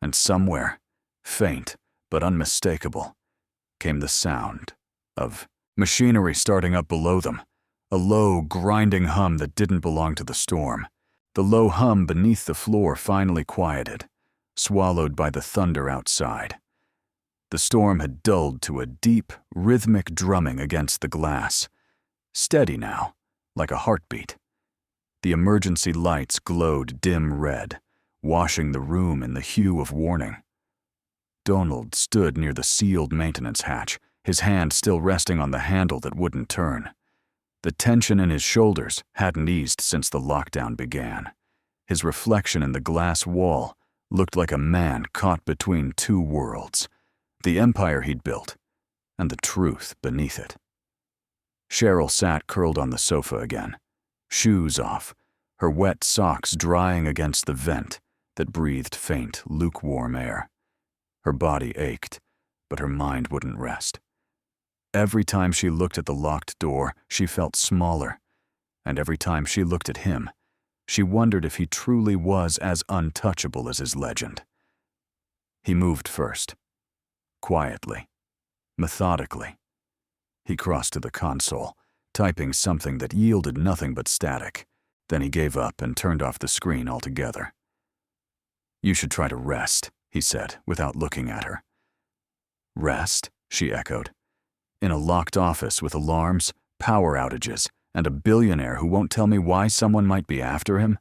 And somewhere, faint but unmistakable, came the sound of machinery starting up below them, a low, grinding hum that didn't belong to the storm. The low hum beneath the floor finally quieted, swallowed by the thunder outside. The storm had dulled to a deep, rhythmic drumming against the glass, steady now, like a heartbeat. The emergency lights glowed dim red, washing the room in the hue of warning. Donald stood near the sealed maintenance hatch, his hand still resting on the handle that wouldn't turn. The tension in his shoulders hadn't eased since the lockdown began. His reflection in the glass wall looked like a man caught between two worlds, the empire he'd built and the truth beneath it. Cheryl sat curled on the sofa again, shoes off, her wet socks drying against the vent that breathed faint, lukewarm air. Her body ached, but her mind wouldn't rest. Every time she looked at the locked door, she felt smaller, and every time she looked at him, she wondered if he truly was as untouchable as his legend. He moved first, quietly, methodically. He crossed to the console, typing something that yielded nothing but static. Then he gave up and turned off the screen altogether. You should try to rest, he said, without looking at her. Rest? She echoed. In a locked office with alarms, power outages, and a billionaire who won't tell me why someone might be after him?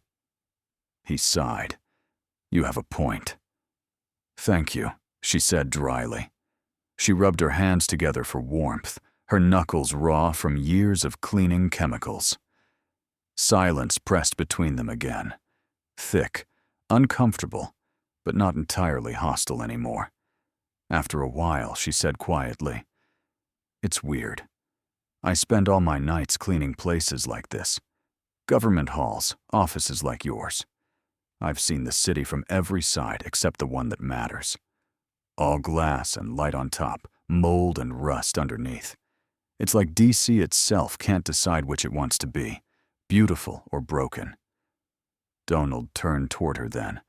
He sighed. You have a point. Thank you, she said dryly. She rubbed her hands together for warmth, her knuckles raw from years of cleaning chemicals. Silence pressed between them again. Thick, uncomfortable, but not entirely hostile anymore. After a while, she said quietly, It's weird. I spend all my nights cleaning places like this. Government halls, offices like yours. I've seen the city from every side except the one that matters. All glass and light on top, mold and rust underneath. It's like DC itself can't decide which it wants to be, beautiful or broken. Donald turned toward her then,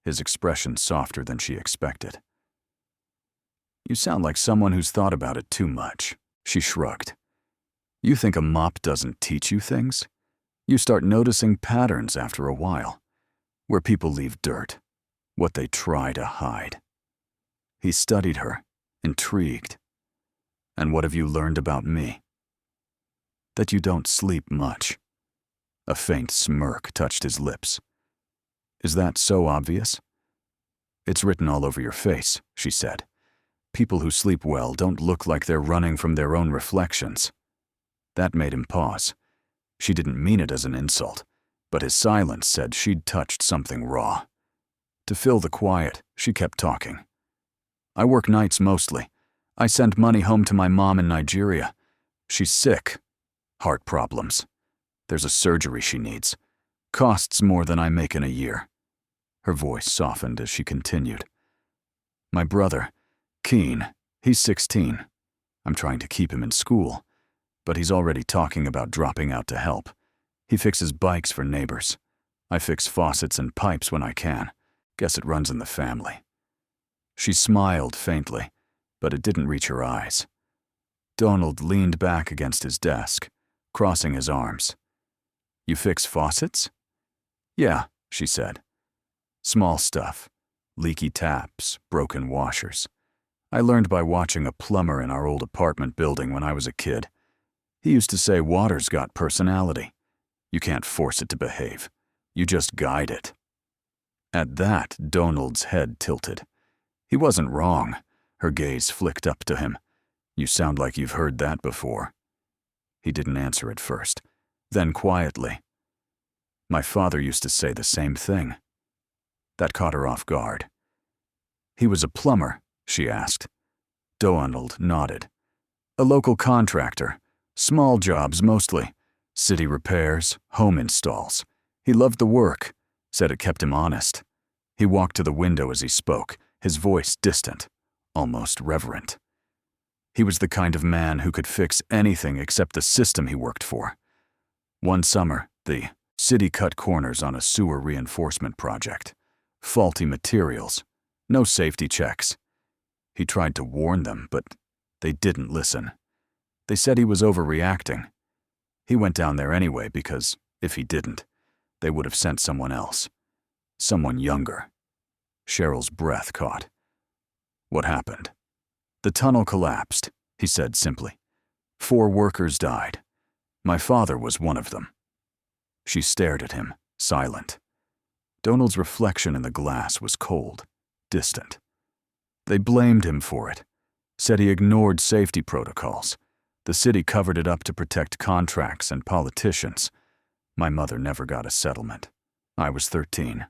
his expression softer than she expected. You sound like someone who's thought about it too much, she shrugged. You think a mop doesn't teach you things? You start noticing patterns after a while, where people leave dirt, what they try to hide. He studied her, intrigued. And what have you learned about me? That you don't sleep much. A faint smirk touched his lips. Is that so obvious? It's written all over your face, she said. People who sleep well don't look like they're running from their own reflections. That made him pause. She didn't mean it as an insult, but his silence said she'd touched something raw. To fill the quiet, she kept talking. I work nights mostly. I send money home to my mom in Nigeria. She's sick. Heart problems. There's a surgery she needs. Costs more than I make in a year. Her voice softened as she continued. My brother, Keen, he's 16. I'm trying to keep him in school, but he's already talking about dropping out to help. He fixes bikes for neighbors. I fix faucets and pipes when I can. Guess it runs in the family. She smiled faintly, but it didn't reach her eyes. Donald leaned back against his desk, crossing his arms. You fix faucets? Yeah, she said. Small stuff. Leaky taps, broken washers. I learned by watching a plumber in our old apartment building when I was a kid. He used to say water's got personality. You can't force it to behave. You just guide it. At that, Donald's head tilted. He wasn't wrong. Her gaze flicked up to him. You sound like you've heard that before. He didn't answer at first. Then quietly. My father used to say the same thing. That caught her off guard. He was a plumber, she asked. Donald nodded. A local contractor. Small jobs mostly. City repairs, home installs. He loved the work, said it kept him honest. He walked to the window as he spoke, his voice distant, almost reverent. He was the kind of man who could fix anything except the system he worked for. One summer, the city cut corners on a sewer reinforcement project. Faulty materials. No safety checks. He tried to warn them, but they didn't listen. They said he was overreacting. He went down there anyway because, if he didn't, they would have sent someone else. Someone younger. Cheryl's breath caught. What happened? The tunnel collapsed, he said simply. 4 workers died. My father was one of them. She stared at him, silent. Donald's reflection in the glass was cold, distant. They blamed him for it, said he ignored safety protocols. The city covered it up to protect contracts and politicians. My mother never got a settlement. I was 13.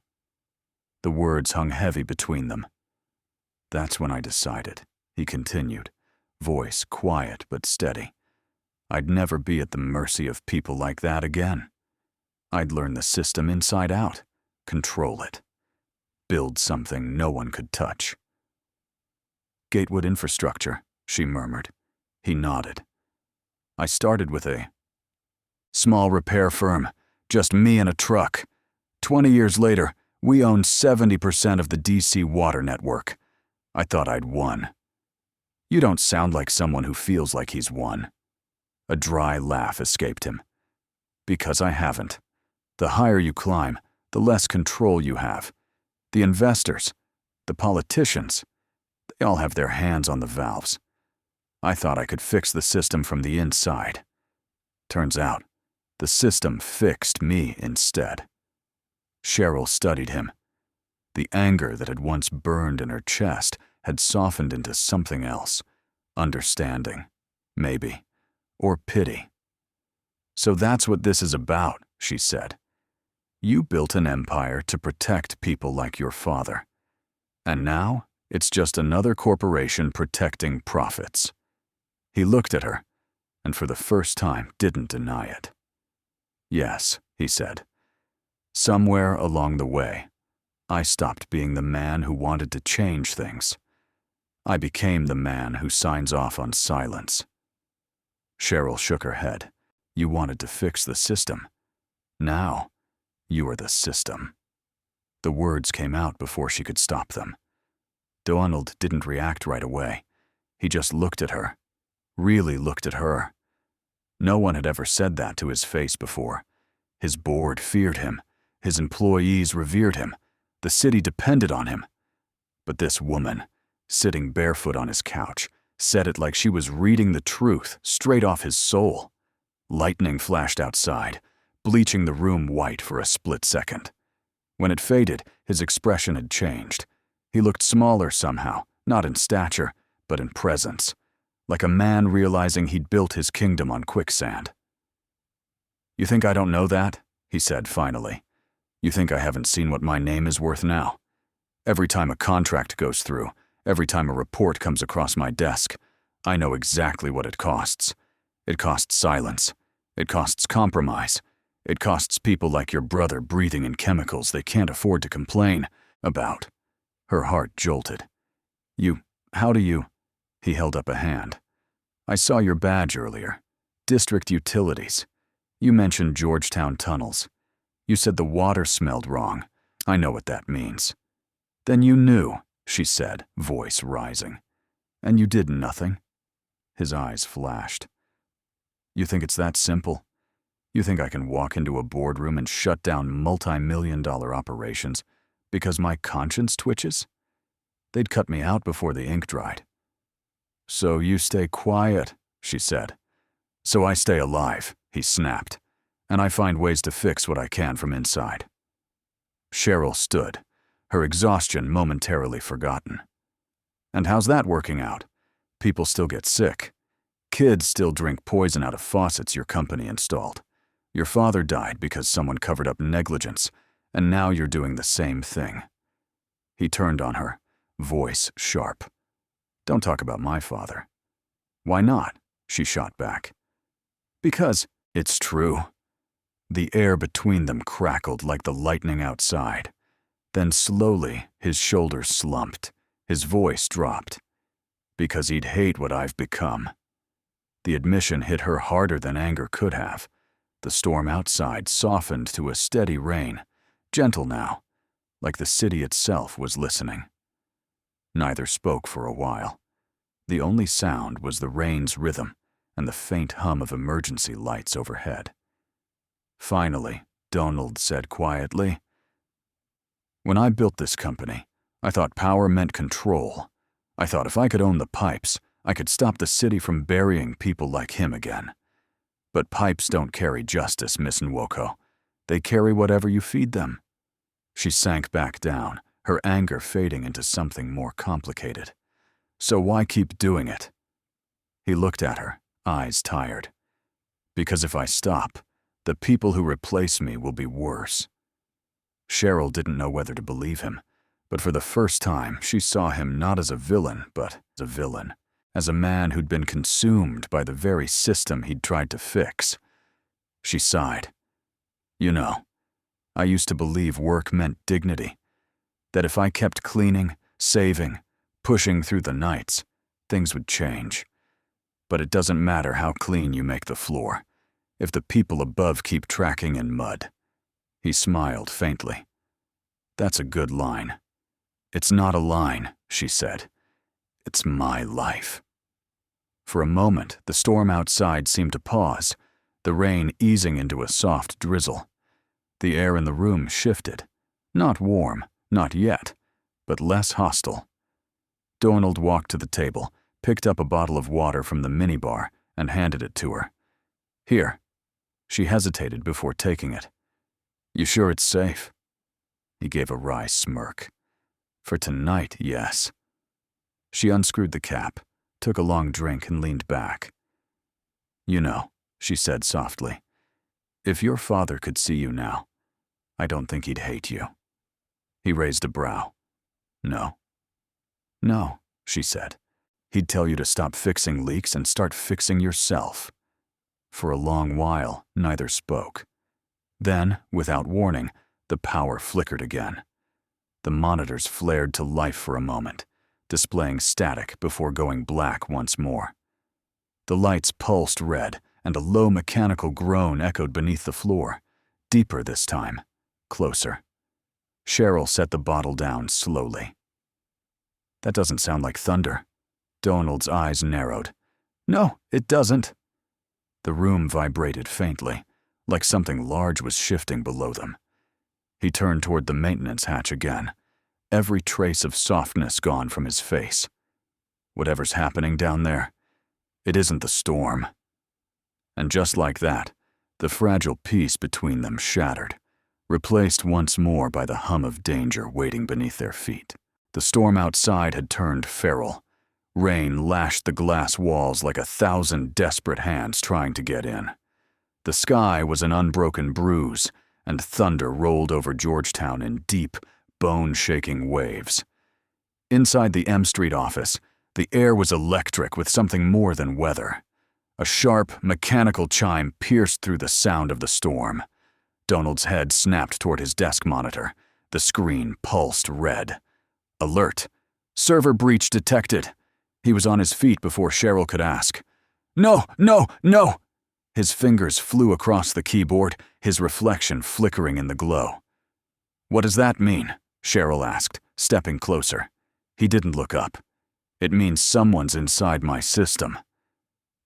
The words hung heavy between them. That's when I decided, he continued, voice quiet but steady. I'd never be at the mercy of people like that again. I'd learn the system inside out, control it, build something no one could touch. Gatewood Infrastructure, she murmured. He nodded. I started with a small repair firm, just me and a truck. 20 years later, we own 70% of the DC water network. I thought I'd won. You don't sound like someone who feels like he's won. A dry laugh escaped him. Because I haven't. The higher you climb, the less control you have. The investors, the politicians, they all have their hands on the valves. I thought I could fix the system from the inside. Turns out, the system fixed me instead. Cheryl studied him. The anger that had once burned in her chest had softened into something else. Understanding, maybe, or pity. So that's what this is about, she said. You built an empire to protect people like your father. And now, it's just another corporation protecting profits. He looked at her, and for the first time didn't deny it. Yes, he said. Somewhere along the way, I stopped being the man who wanted to change things. I became the man who signs off on silence. Cheryl shook her head. You wanted to fix the system. Now, you are the system. The words came out before she could stop them. Donald didn't react right away. He just looked at her. Really looked at her. No one had ever said that to his face before. His board feared him. His employees revered him. The city depended on him. But this woman, sitting barefoot on his couch, said it like she was reading the truth straight off his soul. Lightning flashed outside, bleaching the room white for a split second. When it faded, his expression had changed. He looked smaller somehow, not in stature, but in presence, like a man realizing he'd built his kingdom on quicksand. "You think I don't know that?" he said finally. "You think I haven't seen what my name is worth now? Every time a contract goes through, every time a report comes across my desk, I know exactly what it costs. It costs silence. It costs compromise. It costs people like your brother breathing in chemicals they can't afford to complain about." Her heart jolted. How do you? He held up a hand. "I saw your badge earlier. District Utilities. You mentioned Georgetown tunnels. You said the water smelled wrong. I know what that means." "Then you knew," she said, voice rising. "And you did nothing?" His eyes flashed. "You think it's that simple? You think I can walk into a boardroom and shut down multi-million-dollar operations because my conscience twitches? They'd cut me out before the ink dried." "So you stay quiet," she said. "So I stay alive," he snapped, "and I find ways to fix what I can from inside." Cheryl stood, her exhaustion momentarily forgotten. "And how's that working out? People still get sick. Kids still drink poison out of faucets your company installed. Your father died because someone covered up negligence, and now you're doing the same thing." He turned on her, voice sharp. "Don't talk about my father." "Why not?" she shot back. "Because it's true." The air between them crackled like the lightning outside. Then slowly, his shoulders slumped, his voice dropped. "Because he'd hate what I've become." The admission hit her harder than anger could have. The storm outside softened to a steady rain, gentle now, like the city itself was listening. Neither spoke for a while. The only sound was the rain's rhythm and the faint hum of emergency lights overhead. Finally, Donald said quietly, "When I built this company, I thought power meant control. I thought if I could own the pipes, I could stop the city from burying people like him again. But pipes don't carry justice, Miss Nwoko. They carry whatever you feed them." She sank back down, her anger fading into something more complicated. "So why keep doing it?" He looked at her, eyes tired. "Because if I stop, the people who replace me will be worse." Cheryl didn't know whether to believe him, but for the first time she saw him not as a villain, but as a villain, as a man who'd been consumed by the very system he'd tried to fix. She sighed. "You know, I used to believe work meant dignity, that if I kept cleaning, saving, pushing through the nights, things would change. But it doesn't matter how clean you make the floor, if the people above keep tracking in mud." He smiled faintly. "That's a good line." "It's not a line," she said. "It's my life." For a moment, the storm outside seemed to pause, the rain easing into a soft drizzle. The air in the room shifted. Not warm, not yet, but less hostile. Donald walked to the table, picked up a bottle of water from the minibar, and handed it to her. "Here." She hesitated before taking it. "You sure it's safe?" He gave a wry smirk. "For tonight, yes." She unscrewed the cap, took a long drink, and leaned back. "You know," she said softly, "if your father could see you now, I don't think he'd hate you." He raised a brow. "No." "No," she said. "He'd tell you to stop fixing leaks and start fixing yourself." For a long while, neither spoke. Then, without warning, the power flickered again. The monitors flared to life for a moment, displaying static before going black once more. The lights pulsed red, and a low mechanical groan echoed beneath the floor, deeper this time, closer. Cheryl set the bottle down slowly. "That doesn't sound like thunder." Donald's eyes narrowed. "No, it doesn't." The room vibrated faintly, like something large was shifting below them. He turned toward the maintenance hatch again, every trace of softness gone from his face. "Whatever's happening down there, it isn't the storm." And just like that, the fragile peace between them shattered, replaced once more by the hum of danger waiting beneath their feet. The storm outside had turned feral. Rain lashed the glass walls like 1,000 desperate hands trying to get in. The sky was an unbroken bruise, and thunder rolled over Georgetown in deep, bone-shaking waves. Inside the M Street office, the air was electric with something more than weather. A sharp, mechanical chime pierced through the sound of the storm. Donald's head snapped toward his desk monitor. The screen pulsed red. Alert. Server breach detected. He was on his feet before Cheryl could ask. No, no, no! His fingers flew across the keyboard, his reflection flickering in the glow. What does that mean? Cheryl asked, stepping closer. He didn't look up. It means someone's inside my system.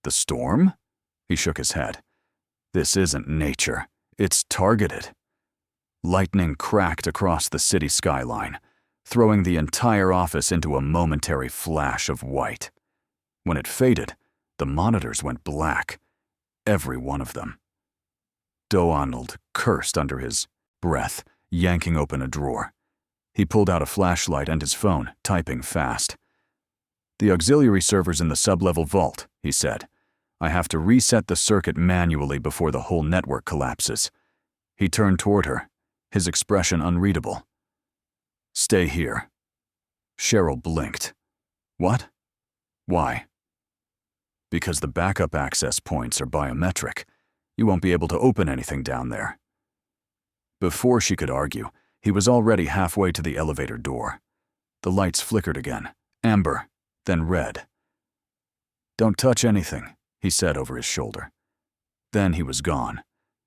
The storm? He shook his head. This isn't nature. It's targeted. Lightning cracked across the city skyline, throwing the entire office into a momentary flash of white. When it faded, the monitors went black. Every one of them. Donald cursed under his breath, yanking open a drawer. He pulled out a flashlight and his phone, typing fast. The auxiliary server's in the sub-level vault, he said. I have to reset the circuit manually before the whole network collapses. He turned toward her, his expression unreadable. Stay here. Cheryl blinked. What? Why? Because the backup access points are biometric. You won't be able to open anything down there. Before she could argue, he was already halfway to the elevator door. The lights flickered again, amber, then red. Don't touch anything, he said over his shoulder. Then he was gone,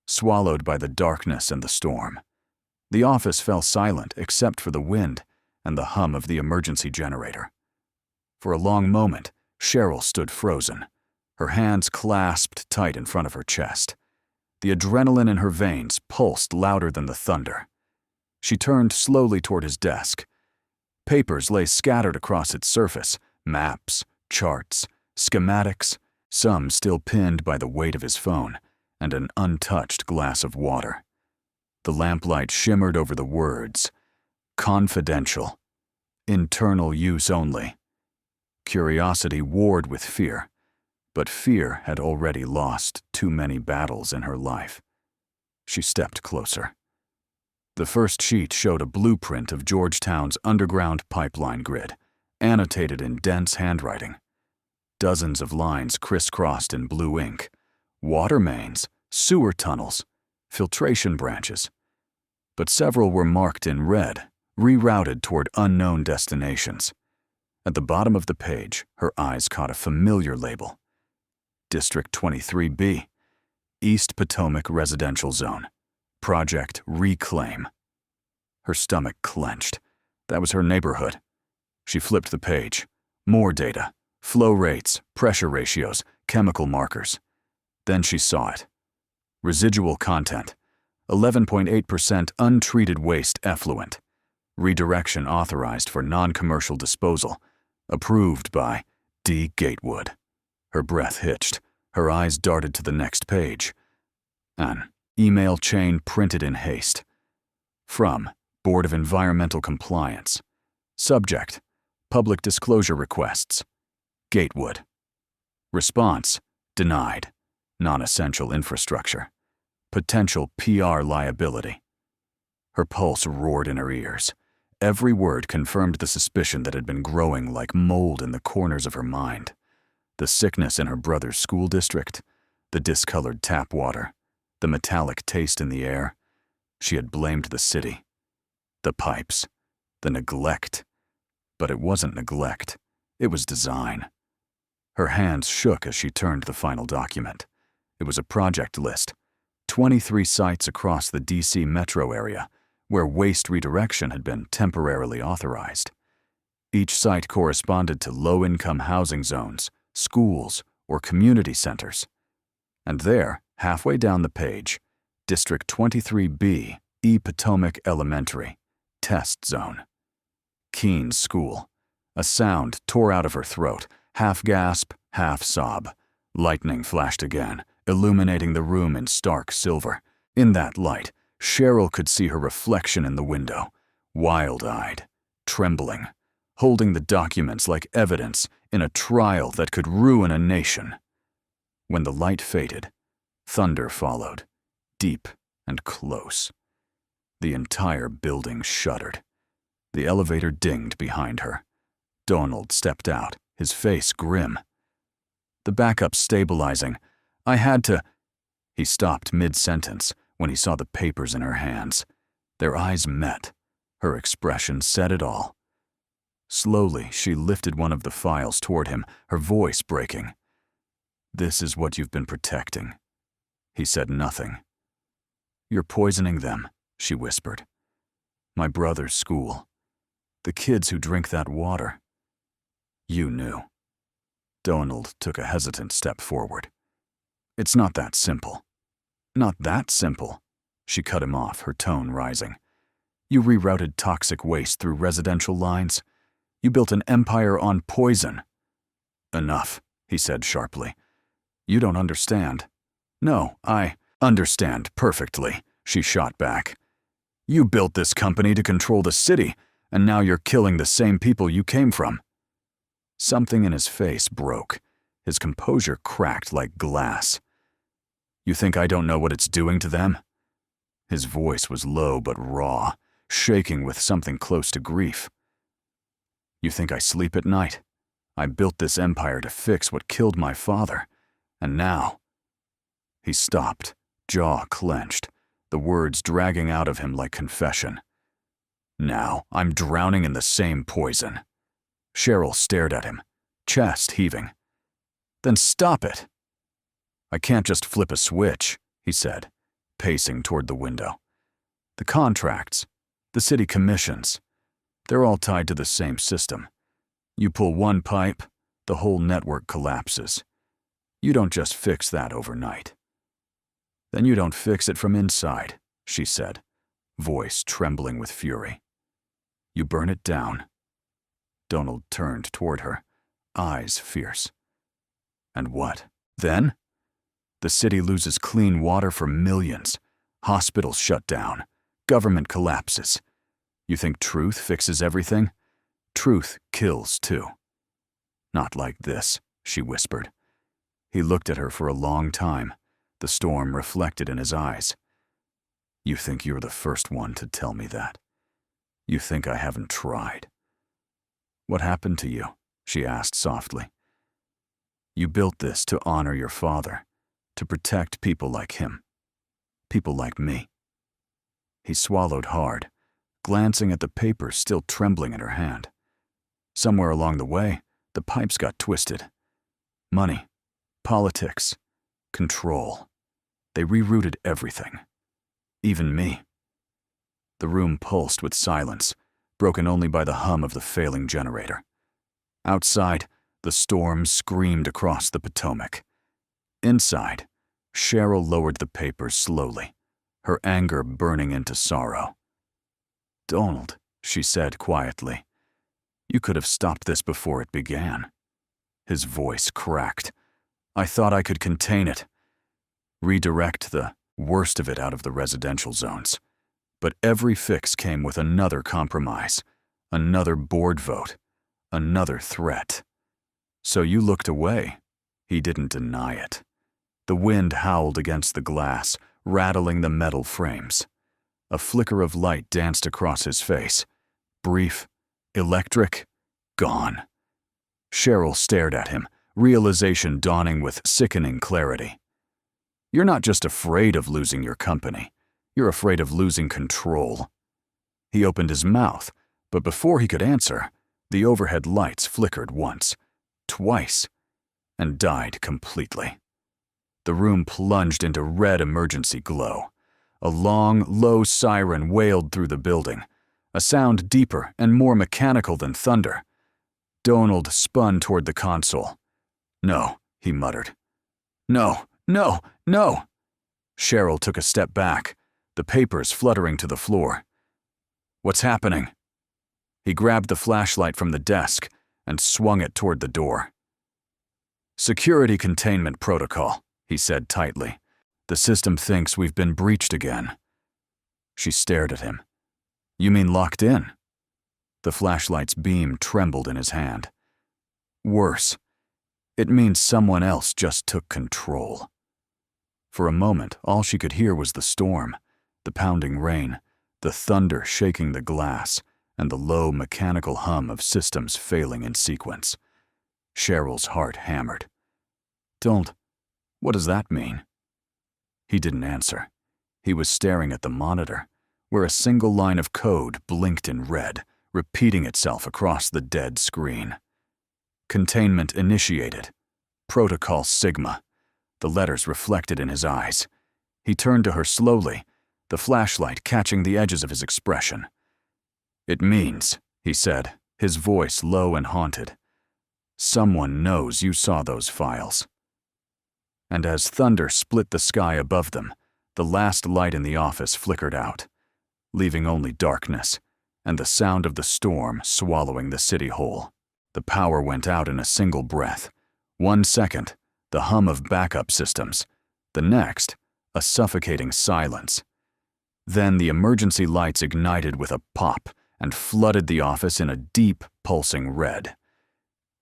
swallowed by the darkness and the storm. The office fell silent except for the wind and the hum of the emergency generator. For a long moment, Cheryl stood frozen, her hands clasped tight in front of her chest. The adrenaline in her veins pulsed louder than the thunder. She turned slowly toward his desk. Papers lay scattered across its surface, maps, charts, schematics, some still pinned by the weight of his phone, and an untouched glass of water. The lamplight shimmered over the words, confidential, internal use only. Curiosity warred with fear, but fear had already lost too many battles in her life. She stepped closer. The first sheet showed a blueprint of Georgetown's underground pipeline grid, annotated in dense handwriting. Dozens of lines crisscrossed in blue ink. Water mains, sewer tunnels, filtration branches. But several were marked in red, rerouted toward unknown destinations. At the bottom of the page, her eyes caught a familiar label. District 23B, East Potomac Residential Zone. Project Reclaim. Her stomach clenched. That was her neighborhood. She flipped the page. More data. Flow rates, pressure ratios, chemical markers. Then she saw it. Residual content. 11.8% untreated waste effluent. Redirection authorized for non-commercial disposal. Approved by D. Gatewood. Her breath hitched. Her eyes darted to the next page. An email chain printed in haste. From Board of Environmental Compliance. Subject: Public disclosure requests. Gatewood. Response: denied. Non-essential infrastructure. Potential PR liability. Her pulse roared in her ears. Every word confirmed the suspicion that had been growing like mold in the corners of her mind. The sickness in her brother's school district, the discolored tap water, the metallic taste in the air. She had blamed the city. The pipes. The neglect. But it wasn't neglect. It was design. Her hands shook as she turned the final document. It was a project list. 23 sites across the D.C. metro area where waste redirection had been temporarily authorized. Each site corresponded to low-income housing zones, schools, or community centers. And there, halfway down the page, District 23B, E. Potomac Elementary, Test Zone. Keene's school. A sound tore out of her throat, half gasp, half sob. Lightning flashed again, illuminating the room in stark silver. In that light, Cheryl could see her reflection in the window, wild-eyed, trembling, holding the documents like evidence in a trial that could ruin a nation. When the light faded, thunder followed, deep and close. The entire building shuddered. The elevator dinged behind her. Donald stepped out, his face grim. The backup stabilizing. I had to. He stopped mid-sentence when he saw the papers in her hands. Their eyes met. Her expression said it all. Slowly, she lifted one of the files toward him, her voice breaking. "This is what you've been protecting." He said nothing. "You're poisoning them," she whispered. "My brother's school. The kids who drink that water." "You knew." Donald took a hesitant step forward. "It's not that simple." "Not that simple," she cut him off, her tone rising. "You rerouted toxic waste through residential lines. You built an empire on poison." "Enough," he said sharply. "You don't understand." "No, I understand perfectly," she shot back. "You built this company to control the city, and now you're killing the same people you came from." Something in his face broke. His composure cracked like glass. "You think I don't know what it's doing to them?" His voice was low but raw, shaking with something close to grief. "You think I sleep at night? I built this empire to fix what killed my father, and now—" He stopped, jaw clenched, the words dragging out of him like confession. "Now I'm drowning in the same poison." Cheryl stared at him, chest heaving. "Then stop it." "I can't just flip a switch," he said, pacing toward the window. "The contracts, the city commissions, they're all tied to the same system. You pull one pipe, the whole network collapses. You don't just fix that overnight." "Then you don't fix it from inside," she said, voice trembling with fury. "You burn it down." Donald turned toward her, eyes fierce. "And what, then?" "The city loses clean water for millions. Hospitals shut down. Government collapses. You think truth fixes everything? Truth kills, too." "Not like this," she whispered. He looked at her for a long time, the storm reflected in his eyes. "You think you're the first one to tell me that. You think I haven't tried." "What happened to you?" she asked softly. "You built this to honor your father, to protect people like him. People like me." He swallowed hard, glancing at the papers still trembling in her hand. Somewhere along the way, the pipes got twisted. Money, politics, control. They rerouted everything. Even me. The room pulsed with silence, broken only by the hum of the failing generator. Outside, the storm screamed across the Potomac. Inside, Cheryl lowered the papers slowly, her anger burning into sorrow. "Donald," she said quietly, "you could have stopped this before it began." His voice cracked. "I thought I could contain it. Redirect the worst of it out of the residential zones. But every fix came with another compromise, another board vote, another threat. So you looked away." He didn't deny it. The wind howled against the glass, rattling the metal frames. A flicker of light danced across his face. Brief, electric, gone. Cheryl stared at him, realization dawning with sickening clarity. "You're not just afraid of losing your company. You're afraid of losing control." He opened his mouth, but before he could answer, the overhead lights flickered once, twice, and died completely. The room plunged into red emergency glow. A long, low siren wailed through the building, a sound deeper and more mechanical than thunder. Donald spun toward the console. "No," he muttered. "No, no, no." Cheryl took a step back, the papers fluttering to the floor. "What's happening?" He grabbed the flashlight from the desk and swung it toward the door. "Security containment protocol," he said tightly. "The system thinks we've been breached again." She stared at him. "You mean locked in?" The flashlight's beam trembled in his hand. Worse, it means someone else just took control. For a moment, all she could hear was the storm, the pounding rain, the thunder shaking the glass, and the low mechanical hum of systems failing in sequence. Cheryl's heart hammered. What does that mean? He didn't answer. He was staring at the monitor, where a single line of code blinked in red, repeating itself across the dead screen. Containment initiated. Protocol Sigma. The letters reflected in his eyes. He turned to her slowly, the flashlight catching the edges of his expression. "It means," he said, his voice low and haunted, "someone knows you saw those files." And as thunder split the sky above them, the last light in the office flickered out, leaving only darkness and the sound of the storm swallowing the city whole. The power went out in a single breath. 1 second, the hum of backup systems. The next, a suffocating silence. Then the emergency lights ignited with a pop and flooded the office in a deep, pulsing red.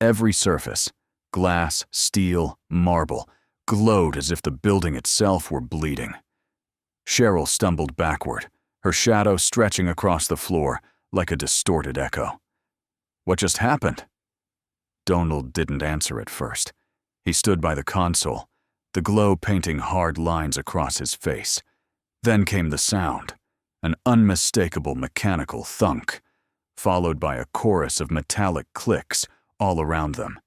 Every surface, glass, steel, marble, glowed as if the building itself were bleeding. Cheryl stumbled backward, her shadow stretching across the floor like a distorted echo. What just happened? Donald didn't answer at first. He stood by the console, the glow painting hard lines across his face. Then came the sound, an unmistakable mechanical thunk, followed by a chorus of metallic clicks all around them.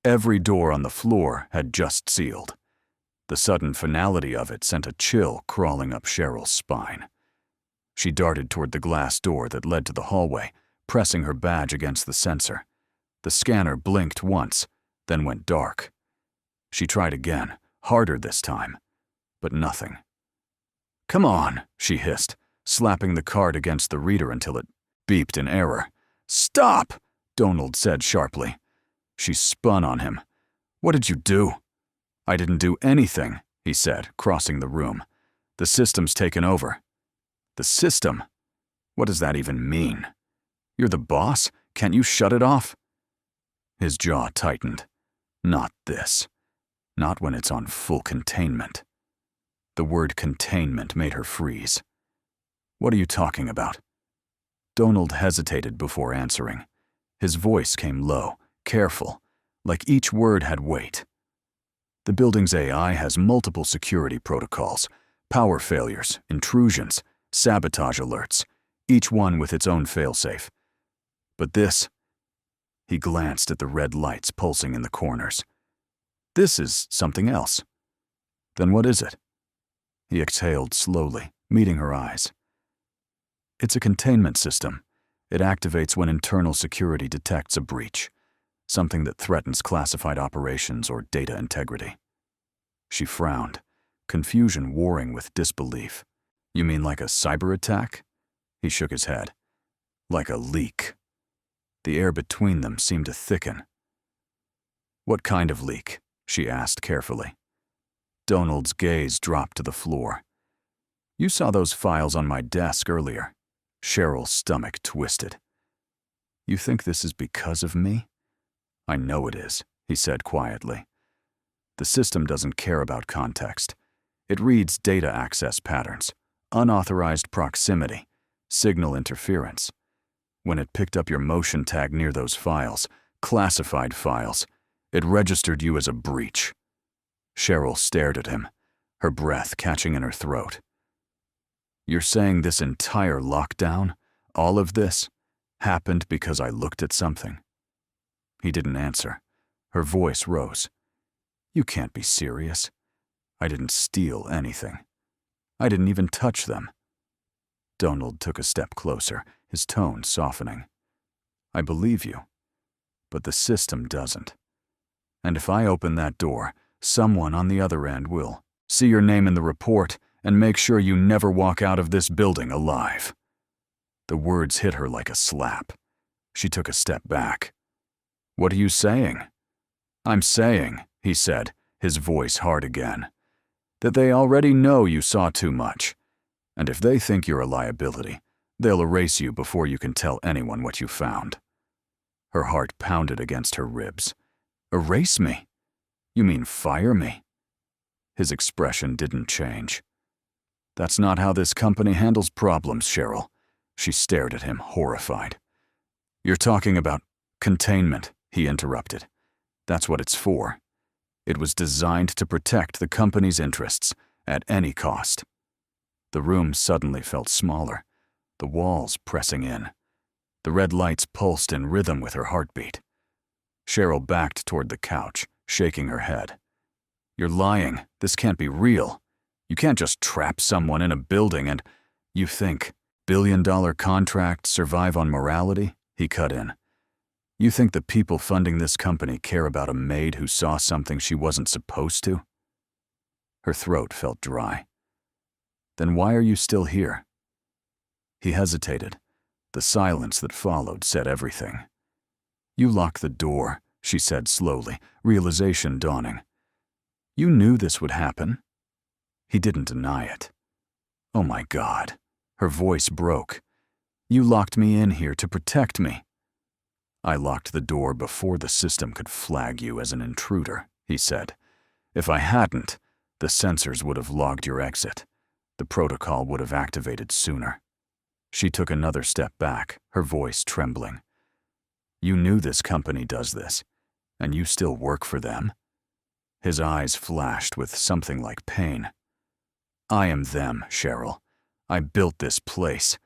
Every door on the floor had just sealed. The sudden finality of it sent a chill crawling up Cheryl's spine. She darted toward the glass door that led to the hallway, pressing her badge against the sensor. The scanner blinked once, then went dark. She tried again, harder this time, but nothing. "Come on," she hissed, slapping the card against the reader until it beeped in error. "Stop!" Donald said sharply. She spun on him. "What did you do?" "I didn't do anything," he said, crossing the room. "The system's taken over." "The system? What does that even mean? You're the boss? Can't you shut it off?" His jaw tightened. Not this. Not when it's on full containment. The word containment made her freeze. "What are you talking about?" Donald hesitated before answering. His voice came low, careful, like each word had weight. "The building's AI has multiple security protocols, power failures, intrusions, sabotage alerts, each one with its own failsafe. But this..." He glanced at the red lights pulsing in the corners. "This is something else." "Then what is it?" He exhaled slowly, meeting her eyes. "It's a containment system. It activates when internal security detects a breach, something that threatens classified operations or data integrity." She frowned, confusion warring with disbelief. "You mean like a cyber attack?" He shook his head. "Like a leak." The air between them seemed to thicken. "What kind of leak?" she asked carefully. Donald's gaze dropped to the floor. "You saw those files on my desk earlier." Cheryl's stomach twisted. "You think this is because of me?" "I know it is," he said quietly. "The system doesn't care about context. It reads data access patterns, unauthorized proximity, signal interference. When it picked up your motion tag near those files, classified files, it registered you as a breach." Cheryl stared at him, her breath catching in her throat. "You're saying this entire lockdown, all of this, happened because I looked at something?" He didn't answer. Her voice rose. "You can't be serious. I didn't steal anything. I didn't even touch them." Donald took a step closer, his tone softening. "I believe you, but the system doesn't. And if I open that door, someone on the other end will see your name in the report and make sure you never walk out of this building alive." The words hit her like a slap. She took a step back. "What are you saying?" "I'm saying," he said, his voice hard again, "that they already know you saw too much. And if they think you're a liability, They'll erase you before you can tell anyone what you found." Her heart pounded against her ribs. "Erase me? You mean fire me?" His expression didn't change. "That's not how this company handles problems, Cheryl." She stared at him, horrified. "You're talking about containment," he interrupted. "That's what it's for. It was designed to protect the company's interests at any cost." The room suddenly felt smaller, the walls pressing in. The red lights pulsed in rhythm with her heartbeat. Cheryl backed toward the couch, shaking her head. "You're lying. This can't be real. You can't just trap someone in a building and you think billion-dollar contracts survive on morality?" He cut in. "You think the people funding this company care about a maid who saw something she wasn't supposed to?" Her throat felt dry. "Then why are you still here?" He hesitated. The silence that followed said everything. "You locked the door," she said slowly, realization dawning. "You knew this would happen." He didn't deny it. "Oh my God." Her voice broke. "You locked me in here to protect me." "I locked the door before the system could flag you as an intruder," he said. "If I hadn't, the sensors would have logged your exit. The protocol would have activated sooner." She took another step back, her voice trembling. "You knew this company does this, and you still work for them?" His eyes flashed with something like pain. "I am them, Cheryl. I built this place.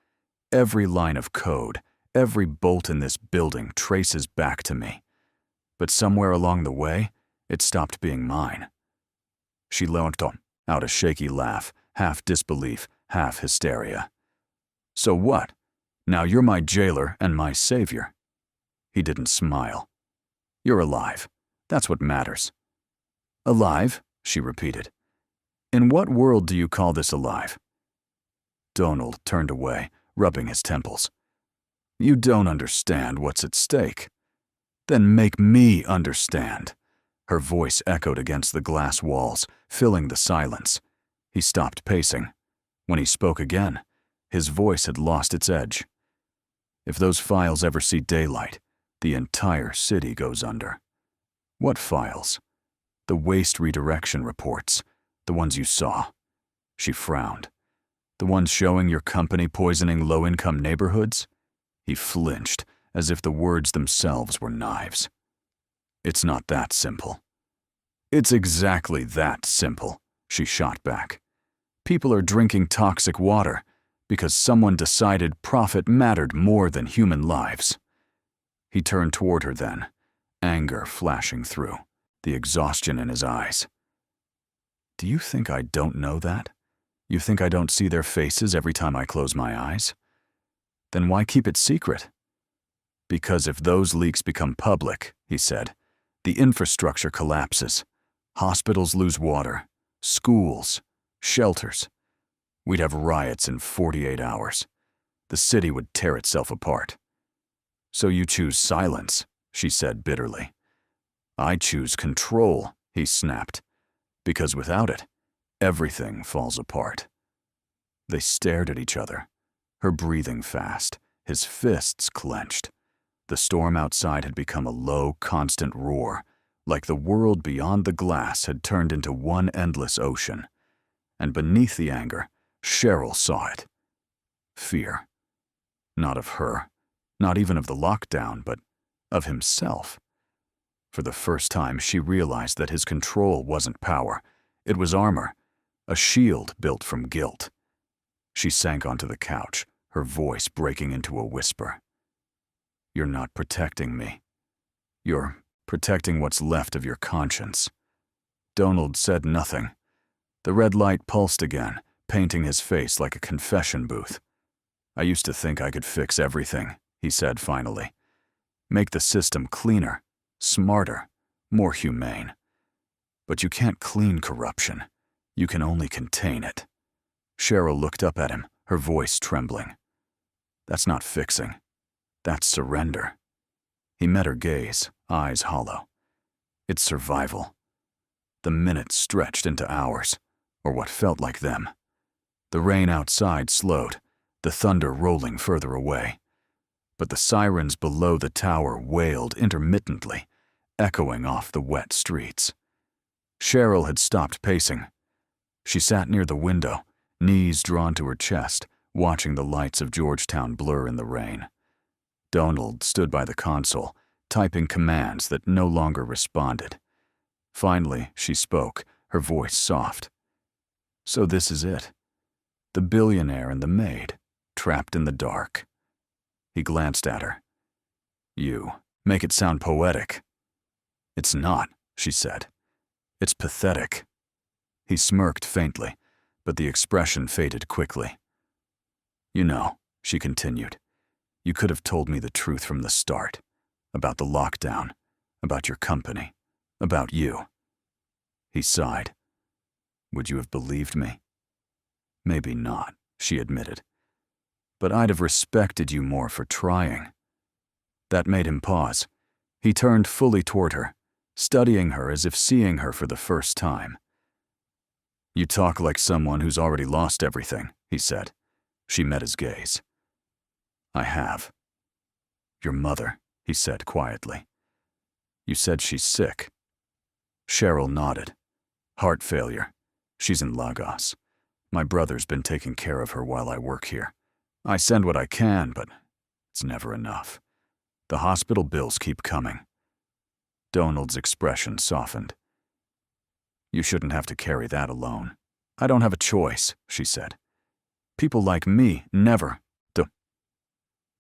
Every line of code, every bolt in this building traces back to me. But somewhere along the way, it stopped being mine." She let out a shaky laugh, half disbelief, half hysteria. "So what? Now you're my jailer and my savior." He didn't smile. "You're alive. That's what matters." "Alive?" she repeated. "In what world do you call this alive?" Donald turned away, rubbing his temples. "You don't understand what's at stake." "Then make me understand." Her voice echoed against the glass walls, filling the silence. He stopped pacing. When he spoke again, his voice had lost its edge. "If those files ever see daylight, the entire city goes under." "What files?" "The waste redirection reports, the ones you saw." She frowned. "The ones showing your company poisoning low-income neighborhoods?" He flinched, as if the words themselves were knives. "It's not that simple." "It's exactly that simple," she shot back. "People are drinking toxic water because someone decided profit mattered more than human lives." He turned toward her then, anger flashing through, the exhaustion in his eyes. "Do you think I don't know that? You think I don't see their faces every time I close my eyes? Then why keep it secret?" "Because if those leaks become public," he said, "the infrastructure collapses. Hospitals lose water, schools, shelters. We'd have riots in 48 hours. The city would tear itself apart." "So you choose silence," she said bitterly. "I choose control," he snapped, "because without it, everything falls apart." They stared at each other, her breathing fast, his fists clenched. The storm outside had become a low, constant roar, like the world beyond the glass had turned into one endless ocean. And beneath the anger, Cheryl saw it. Fear. Not of her, not even of the lockdown, but of himself. For the first time, she realized that his control wasn't power. It was armor, a shield built from guilt. She sank onto the couch, her voice breaking into a whisper. "You're not protecting me. You're protecting what's left of your conscience." Donald said nothing. The red light pulsed again, painting his face like a confession booth. "I used to think I could fix everything," he said finally. "Make the system cleaner, smarter, more humane. But you can't clean corruption. You can only contain it." Cheryl looked up at him, her voice trembling. "That's not fixing. That's surrender." He met her gaze, eyes hollow. "It's survival." The minutes stretched into hours, or what felt like them. The rain outside slowed, the thunder rolling further away. But the sirens below the tower wailed intermittently, echoing off the wet streets. Cheryl had stopped pacing. She sat near the window, knees drawn to her chest, watching the lights of Georgetown blur in the rain. Donald stood by the console, typing commands that no longer responded. Finally, she spoke, her voice soft. So this is it. The billionaire and the maid, trapped in the dark. He glanced at her. You make it sound poetic. It's not, she said. It's pathetic. He smirked faintly, but the expression faded quickly. You know, she continued, you could have told me the truth from the start. About the lockdown, about your company, about you. He sighed. Would you have believed me? Maybe not, she admitted. But I'd have respected you more for trying. That made him pause. He turned fully toward her, studying her as if seeing her for the first time. You talk like someone who's already lost everything, he said. She met his gaze. I have. Your mother, he said quietly. You said she's sick. Cheryl nodded. Heart failure. She's in Lagos. My brother's been taking care of her while I work here. I send what I can, but it's never enough. The hospital bills keep coming. Donald's expression softened. You shouldn't have to carry that alone. I don't have a choice, she said. People like me never do.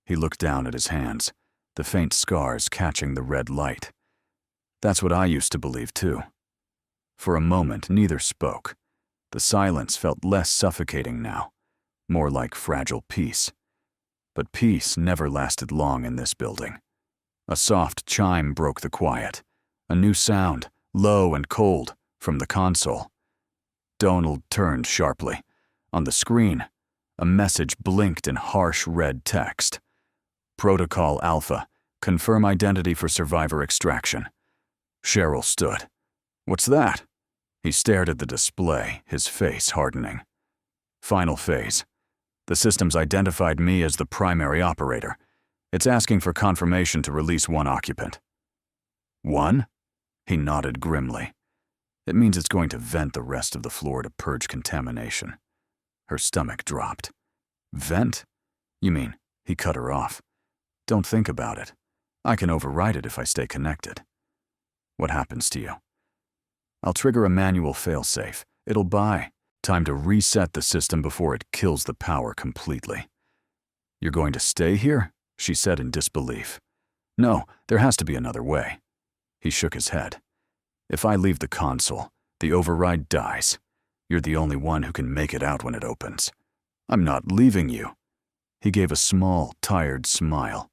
He looked down at his hands, the faint scars catching the red light. That's what I used to believe too. For a moment, neither spoke. The silence felt less suffocating now, more like fragile peace. But peace never lasted long in this building. A soft chime broke the quiet, a new sound, low and cold, from the console. Donald turned sharply. On the screen, a message blinked in harsh red text. Protocol Alpha, confirm identity for survivor extraction. Cheryl stood. What's that? He stared at the display, his face hardening. Final phase. The system's identified me as the primary operator. It's asking for confirmation to release one occupant. One? He nodded grimly. It means it's going to vent the rest of the floor to purge contamination. Her stomach dropped. Vent? You mean, he cut her off. Don't think about it. I can override it if I stay connected. What happens to you? I'll trigger a manual failsafe. It'll buy time to reset the system before it kills the power completely. You're going to stay here? She said in disbelief. No, there has to be another way. He shook his head. If I leave the console, the override dies. You're the only one who can make it out when it opens. I'm not leaving you. He gave a small, tired smile.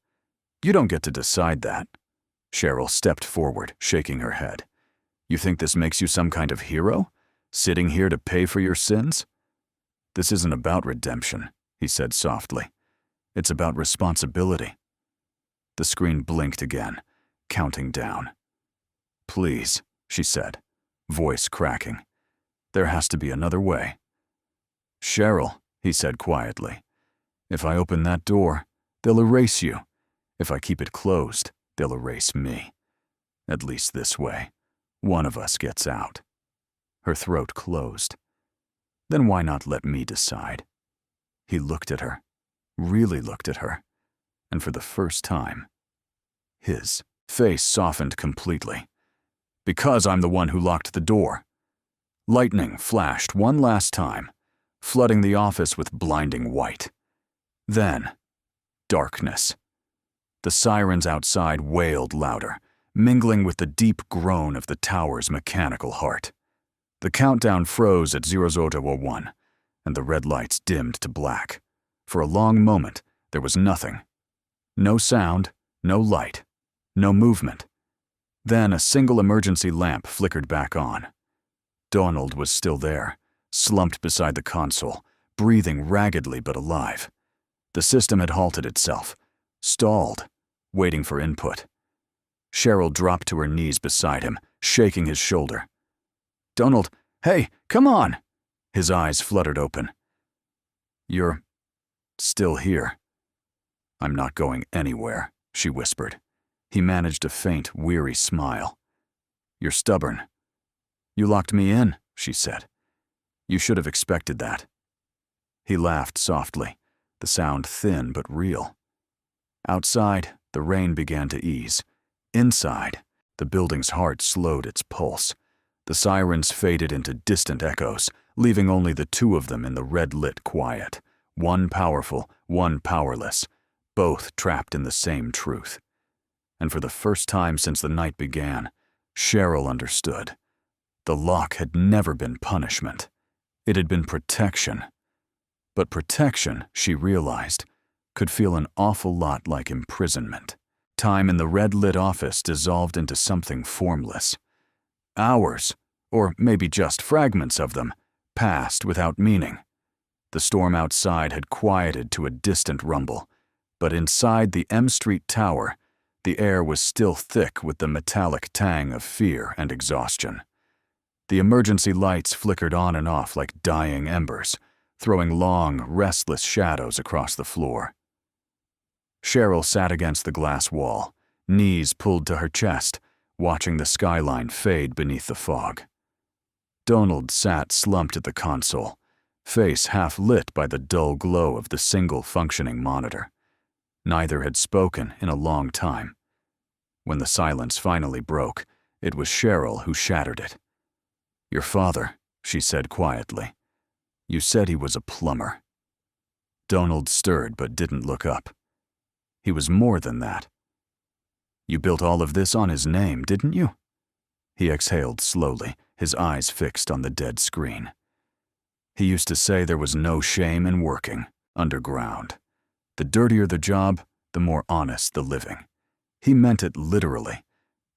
You don't get to decide that. Cheryl stepped forward, shaking her head. You think this makes you some kind of hero? Sitting here to pay for your sins? This isn't about redemption, he said softly. It's about responsibility. The screen blinked again, counting down. Please, she said, voice cracking. There has to be another way. Cheryl, he said quietly. If I open that door, they'll erase you. If I keep it closed, they'll erase me. At least this way, one of us gets out. Her throat closed. Then why not let me decide? He looked at her, really looked at her, and for the first time, his face softened completely. Because I'm the one who locked the door. Lightning flashed one last time, flooding the office with blinding white. Then, darkness. The sirens outside wailed louder, mingling with the deep groan of the tower's mechanical heart. The countdown froze at 0001, and the red lights dimmed to black. For a long moment, there was nothing. No sound, no light, no movement. Then a single emergency lamp flickered back on. Donald was still there, slumped beside the console, breathing raggedly but alive. The system had halted itself, stalled, waiting for input. Cheryl dropped to her knees beside him, shaking his shoulder. Donald, hey, come on! His eyes fluttered open. You're still here. I'm not going anywhere, she whispered. He managed a faint, weary smile. You're stubborn. You locked me in, she said. You should have expected that. He laughed softly, the sound thin but real. Outside, the rain began to ease. Inside, the building's heart slowed its pulse. The sirens faded into distant echoes, leaving only the two of them in the red-lit quiet. One powerful, one powerless, both trapped in the same truth. And for the first time since the night began, Cheryl understood. The lock had never been punishment. It had been protection. But protection, she realized, could feel an awful lot like imprisonment. Time in the red-lit office dissolved into something formless. Hours, or maybe just fragments of them, passed without meaning. The storm outside had quieted to a distant rumble, but inside the M Street tower, the air was still thick with the metallic tang of fear and exhaustion. The emergency lights flickered on and off like dying embers, throwing long, restless shadows across the floor. Cheryl sat against the glass wall, knees pulled to her chest, watching the skyline fade beneath the fog. Donald sat slumped at the console, face half lit by the dull glow of the single functioning monitor. Neither had spoken in a long time. When the silence finally broke, it was Cheryl who shattered it. Your father, she said quietly. You said he was a plumber. Donald stirred but didn't look up. He was more than that. You built all of this on his name, didn't you? He exhaled slowly, his eyes fixed on the dead screen. He used to say there was no shame in working underground. The dirtier the job, the more honest the living. He meant it literally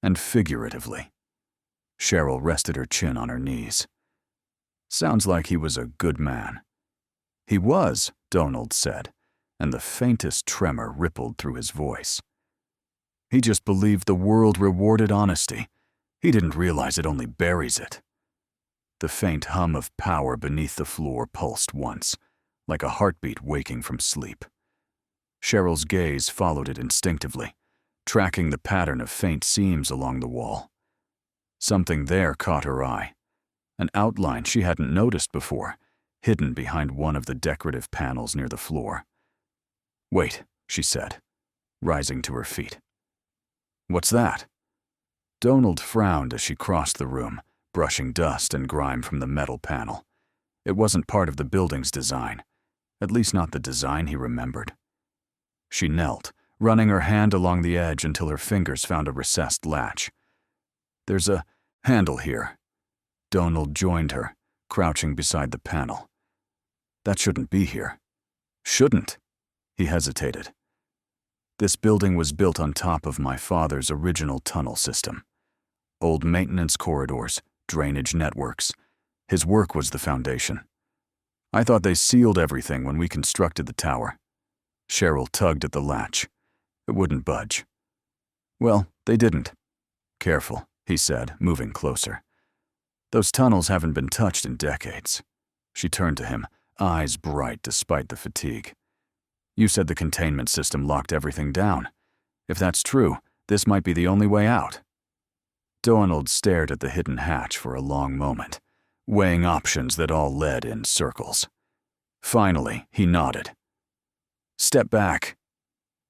and figuratively. Cheryl rested her chin on her knees. Sounds like he was a good man. He was, Donald said, and the faintest tremor rippled through his voice. He just believed the world rewarded honesty. He didn't realize it only buries it. The faint hum of power beneath the floor pulsed once, like a heartbeat waking from sleep. Cheryl's gaze followed it instinctively, tracking the pattern of faint seams along the wall. Something there caught her eye, an outline she hadn't noticed before, hidden behind one of the decorative panels near the floor. Wait, she said, rising to her feet. What's that? Donald frowned as she crossed the room, brushing dust and grime from the metal panel. It wasn't part of the building's design, at least not the design he remembered. She knelt, running her hand along the edge until her fingers found a recessed latch. There's a handle here. Donald joined her, crouching beside the panel. That shouldn't be here. Shouldn't. He hesitated. This building was built on top of my father's original tunnel system. Old maintenance corridors, drainage networks. His work was the foundation. I thought they sealed everything when we constructed the tower. Cheryl tugged at the latch. It wouldn't budge. Well, they didn't. Careful, he said, moving closer. Those tunnels haven't been touched in decades. She turned to him, eyes bright despite the fatigue. You said the containment system locked everything down. If that's true, this might be the only way out. Donald stared at the hidden hatch for a long moment, weighing options that all led in circles. Finally, he nodded. Step back.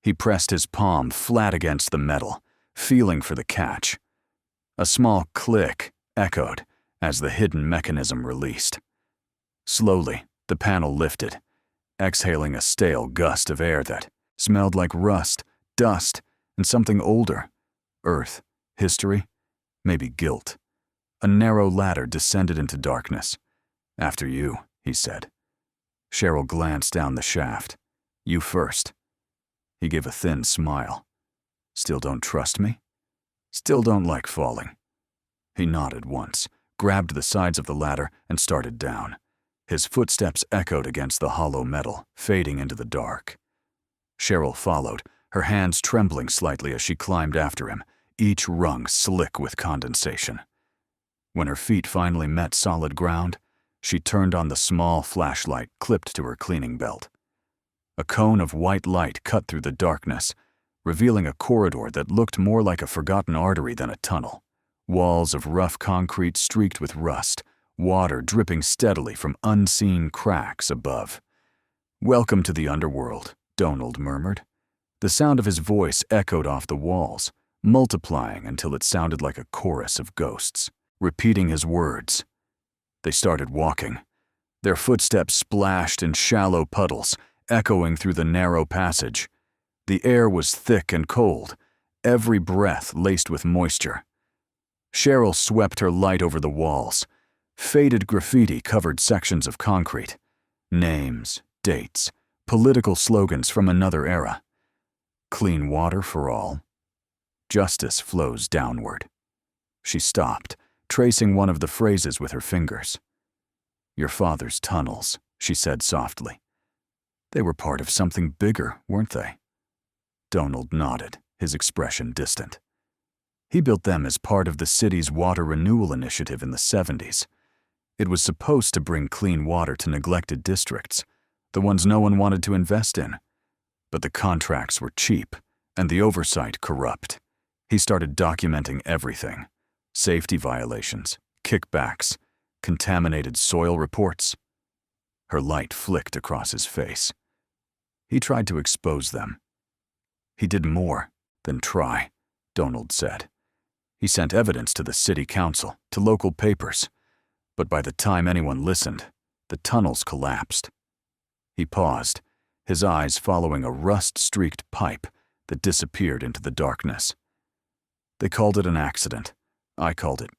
He pressed his palm flat against the metal, feeling for the catch. A small click echoed as the hidden mechanism released. Slowly, the panel lifted, exhaling a stale gust of air that smelled like rust, dust, and something older. Earth, history, maybe guilt. A narrow ladder descended into darkness. After you, he said. Cheryl glanced down the shaft. You first. He gave a thin smile. Still don't trust me? Still don't like falling. He nodded once, grabbed the sides of the ladder, and started down. His footsteps echoed against the hollow metal, fading into the dark. Cheryl followed, her hands trembling slightly as she climbed after him, each rung slick with condensation. When her feet finally met solid ground, she turned on the small flashlight clipped to her cleaning belt. A cone of white light cut through the darkness, revealing a corridor that looked more like a forgotten artery than a tunnel. Walls of rough concrete streaked with rust, water dripping steadily from unseen cracks above. "Welcome to the underworld," Donald murmured. The sound of his voice echoed off the walls, multiplying until it sounded like a chorus of ghosts, repeating his words. They started walking. Their footsteps splashed in shallow puddles, echoing through the narrow passage. The air was thick and cold, every breath laced with moisture. Cheryl swept her light over the walls. Faded graffiti covered sections of concrete. Names, dates, political slogans from another era. Clean water for all. Justice flows downward. She stopped, tracing one of the phrases with her fingers. "Your father's tunnels," she said softly. "They were part of something bigger, weren't they?" Donald nodded, his expression distant. He built them as part of the city's water renewal initiative in the 70s. It was supposed to bring clean water to neglected districts, the ones no one wanted to invest in. But the contracts were cheap, and the oversight corrupt. He started documenting everything: safety violations, kickbacks, contaminated soil reports. Her light flicked across his face. He tried to expose them. He did more than try, Donald said. He sent evidence to the city council, to local papers. But by the time anyone listened, the tunnels collapsed. He paused, his eyes following a rust-streaked pipe that disappeared into the darkness. They called it an accident. I called it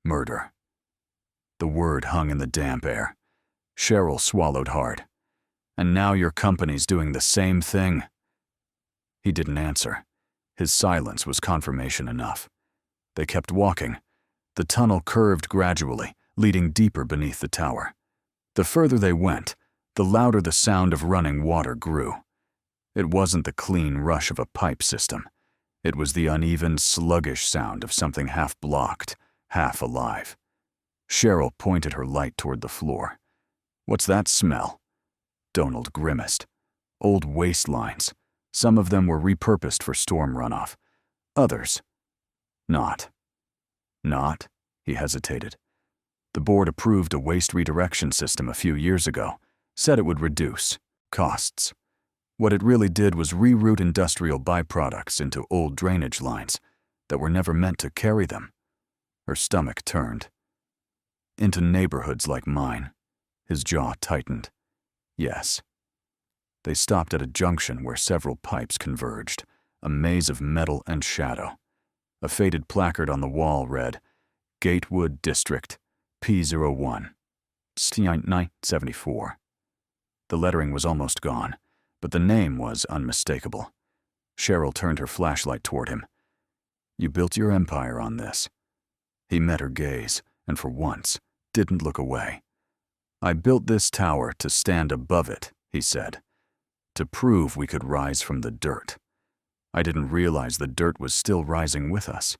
murder. The word hung in the damp air. Cheryl swallowed hard. "And now your company's doing the same thing." He didn't answer. His silence was confirmation enough. They kept walking. The tunnel curved gradually, leading deeper beneath the tower. The further they went, the louder the sound of running water grew. It wasn't the clean rush of a pipe system. It was the uneven, sluggish sound of something half blocked, half alive. Cheryl pointed her light toward the floor. "What's that smell?" Donald grimaced. Old waste lines. Some of them were repurposed for storm runoff. Others, not. Not? He hesitated. The board approved a waste redirection system a few years ago, said it would reduce costs. What it really did was reroute industrial byproducts into old drainage lines that were never meant to carry them. Her stomach turned. Into neighborhoods like mine. His jaw tightened. Yes. They stopped at a junction where several pipes converged, a maze of metal and shadow. A faded placard on the wall read, "Gatewood District, P01, 974. The lettering was almost gone, but the name was unmistakable. Cheryl turned her flashlight toward him. "You built your empire on this." He met her gaze, and for once, didn't look away. "I built this tower to stand above it," he said, "to prove we could rise from the dirt. I didn't realize the dirt was still rising with us."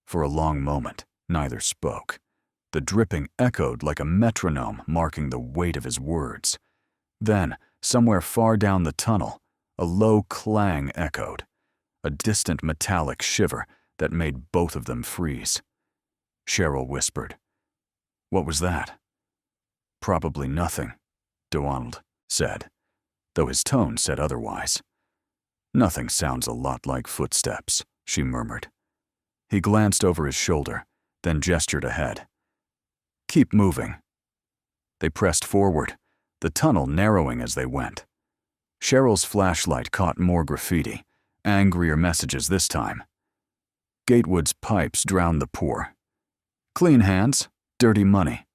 For a long moment, neither spoke. The dripping echoed like a metronome marking the weight of his words. Then, somewhere far down the tunnel, a low clang echoed, a distant metallic shiver that made both of them freeze. Cheryl whispered, "What was that?" "Probably nothing," Donald said, though his tone said otherwise. "Nothing sounds a lot like footsteps," she murmured. He glanced over his shoulder, then gestured ahead. "Keep moving." They pressed forward, the tunnel narrowing as they went. Cheryl's flashlight caught more graffiti, angrier messages this time. Gatewood's pipes drowned the pour. "Clean hands, dirty money."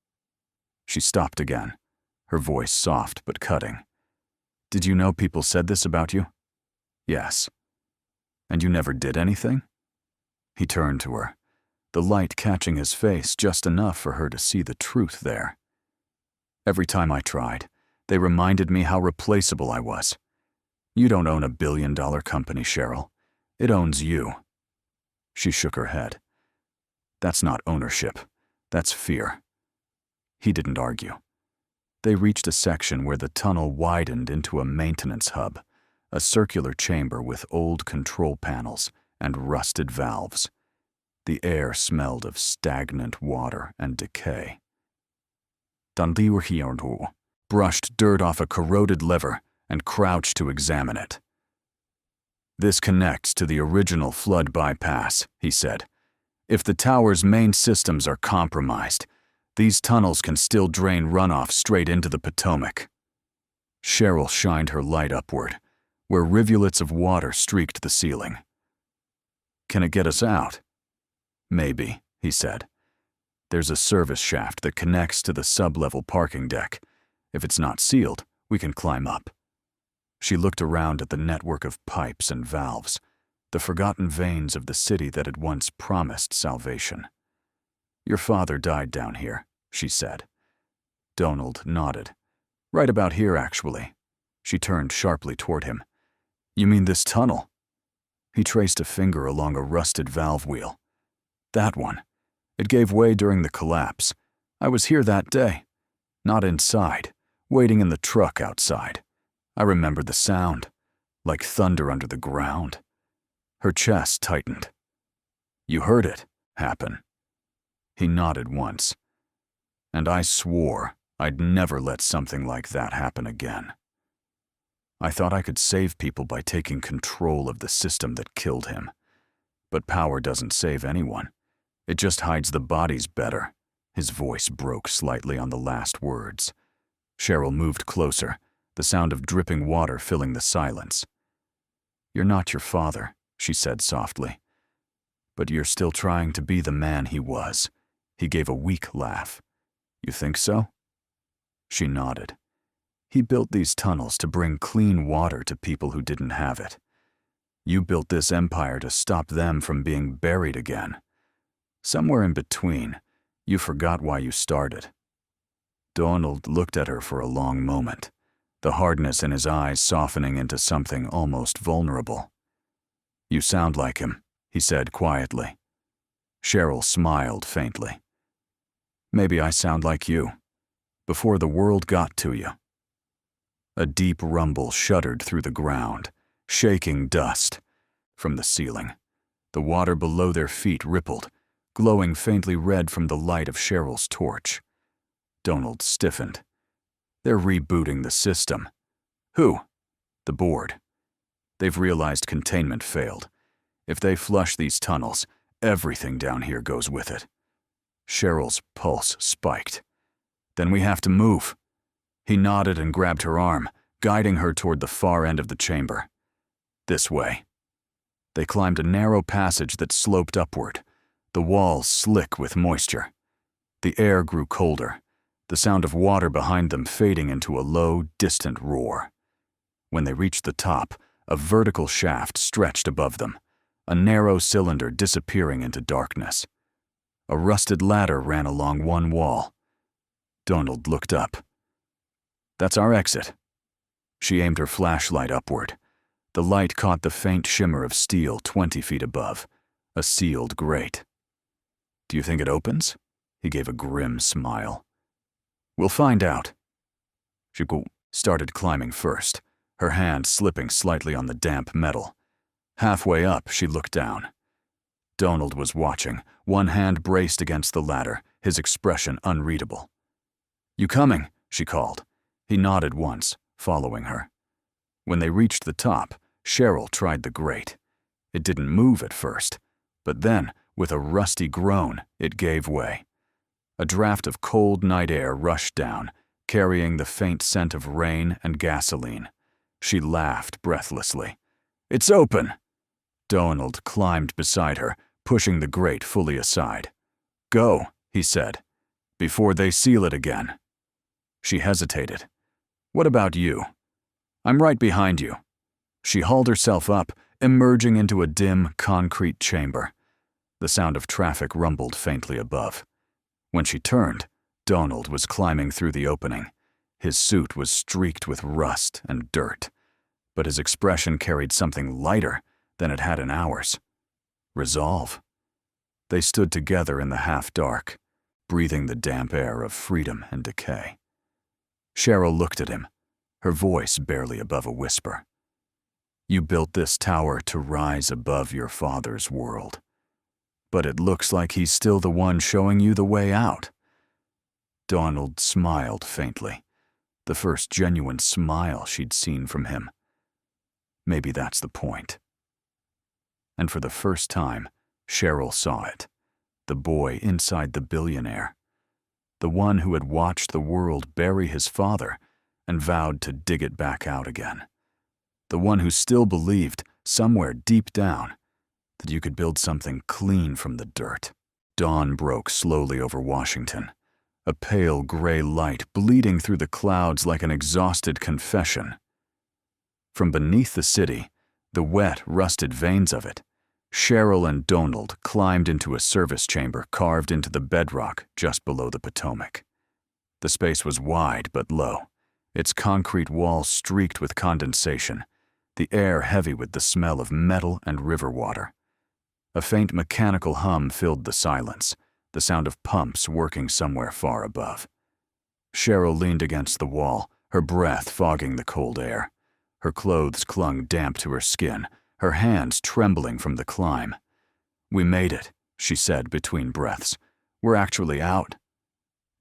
She stopped again, her voice soft but cutting. "Did you know people said this about you?" "Yes." "And you never did anything?" He turned to her, the light catching his face just enough for her to see the truth there. "Every time I tried, they reminded me how replaceable I was. You don't own $1 billion company, Cheryl. It owns you." She shook her head. "That's not ownership. That's fear." He didn't argue. They reached a section where the tunnel widened into a maintenance hub, a circular chamber with old control panels and rusted valves. The air smelled of stagnant water and decay. Danliurhiornhu brushed dirt off a corroded lever and crouched to examine it. "This connects to the original flood bypass," he said. "If the tower's main systems are compromised, these tunnels can still drain runoff straight into the Potomac." Cheryl shined her light upward, where rivulets of water streaked the ceiling. "Can it get us out?" "Maybe," he said. "There's a service shaft that connects to the sub-level parking deck. If it's not sealed, we can climb up." She looked around at the network of pipes and valves, the forgotten veins of the city that had once promised salvation. "Your father died down here," she said. Donald nodded. "Right about here, actually." She turned sharply toward him. "You mean this tunnel?" He traced a finger along a rusted valve wheel. "That one. It gave way during the collapse. I was here that day. Not inside, waiting in the truck outside. I remember the sound, like thunder under the ground." Her chest tightened. "You heard it happen?" He nodded once. "And I swore I'd never let something like that happen again. I thought I could save people by taking control of the system that killed him. But power doesn't save anyone. It just hides the bodies better." His voice broke slightly on the last words. Cheryl moved closer, the sound of dripping water filling the silence. "You're not your father," she said softly. "But you're still trying to be the man he was." He gave a weak laugh. "You think so?" She nodded. "He built these tunnels to bring clean water to people who didn't have it. You built this empire to stop them from being buried again. Somewhere in between, you forgot why you started." Donald looked at her for a long moment, the hardness in his eyes softening into something almost vulnerable. "You sound like him," he said quietly. Cheryl smiled faintly. "Maybe I sound like you. Before the world got to you." A deep rumble shuddered through the ground, shaking dust from the ceiling. The water below their feet rippled, glowing faintly red from the light of Cheryl's torch. Donald stiffened. "They're rebooting the system." "Who?" "The board. They've realized containment failed. If they flush these tunnels, everything down here goes with it." Cheryl's pulse spiked. "Then we have to move." He nodded and grabbed her arm, guiding her toward the far end of the chamber. "This way." They climbed a narrow passage that sloped upward, the walls slick with moisture. The air grew colder, the sound of water behind them fading into a low, distant roar. When they reached the top, a vertical shaft stretched above them, a narrow cylinder disappearing into darkness. A rusted ladder ran along one wall. Donald looked up. "That's our exit." She aimed her flashlight upward. The light caught the faint shimmer of steel 20 feet above, a sealed grate. "Do you think it opens?" He gave a grim smile. "We'll find out." She started climbing first, her hand slipping slightly on the damp metal. Halfway up, she looked down. Donald was watching, one hand braced against the ladder, his expression unreadable. "You coming?" she called. He nodded once, following her. When they reached the top, Cheryl tried the grate. It didn't move at first, but then, with a rusty groan, it gave way. A draft of cold night air rushed down, carrying the faint scent of rain and gasoline. She laughed breathlessly. "It's open!" Donald climbed beside her, pushing the grate fully aside. "Go," he said, "before they seal it again." She hesitated. "What about you?" "I'm right behind you." She hauled herself up, emerging into a dim, concrete chamber. The sound of traffic rumbled faintly above. When she turned, Donald was climbing through the opening. His suit was streaked with rust and dirt, but his expression carried something lighter than it had in hours. Resolve. They stood together in the half-dark, breathing the damp air of freedom and decay. Cheryl looked at him, her voice barely above a whisper. You built this tower to rise above your father's world. But it looks like he's still the one showing you the way out. Donald smiled faintly, the first genuine smile she'd seen from him. Maybe that's the point. And for the first time, Cheryl saw it. The boy inside the billionaire. The one who had watched the world bury his father and vowed to dig it back out again. The one who still believed, somewhere deep down, that you could build something clean from the dirt. Dawn broke slowly over Washington, a pale gray light bleeding through the clouds like an exhausted confession. From beneath the city, the wet, rusted veins of it, Cheryl and Donald climbed into a service chamber carved into the bedrock just below the Potomac. The space was wide but low, its concrete walls streaked with condensation, the air heavy with the smell of metal and river water. A faint mechanical hum filled the silence, the sound of pumps working somewhere far above. Cheryl leaned against the wall, her breath fogging the cold air. Her clothes clung damp to her skin, her hands trembling from the climb. We made it, she said between breaths. We're actually out.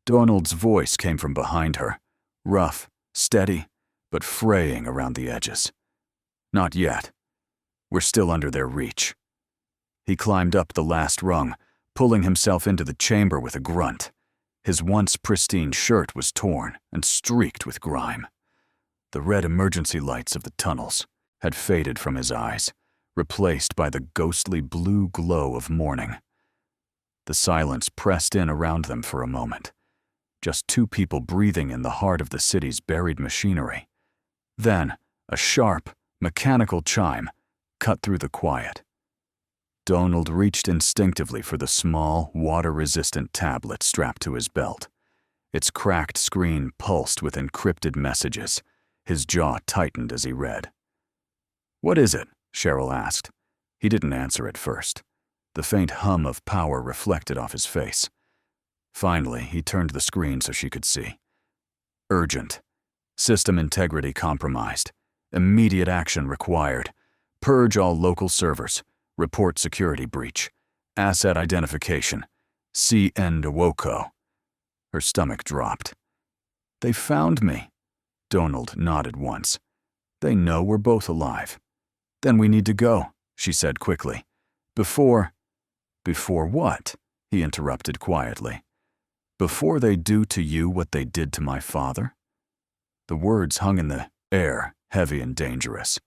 Donald's voice came from behind her, rough, steady, but fraying around the edges. Not yet. We're still under their reach. He climbed up the last rung, pulling himself into the chamber with a grunt. His once pristine shirt was torn and streaked with grime. The red emergency lights of the tunnels had faded from his eyes, replaced by the ghostly blue glow of morning. The silence pressed in around them for a moment, just two people breathing in the heart of the city's buried machinery. Then, a sharp, mechanical chime cut through the quiet. Donald reached instinctively for the small, water-resistant tablet strapped to his belt. Its cracked screen pulsed with encrypted messages. His jaw tightened as he read. "What is it?" Cheryl asked. He didn't answer at first. The faint hum of power reflected off his face. Finally, he turned the screen so she could see. Urgent. System integrity compromised. Immediate action required. Purge all local servers. Report security breach. Asset identification. See Ndwoko. Her stomach dropped. They found me. Donald nodded once. They know we're both alive. Then we need to go, she said quickly. Before what? He interrupted quietly. Before they do to you what they did to my father? The words hung in the air, heavy and dangerous.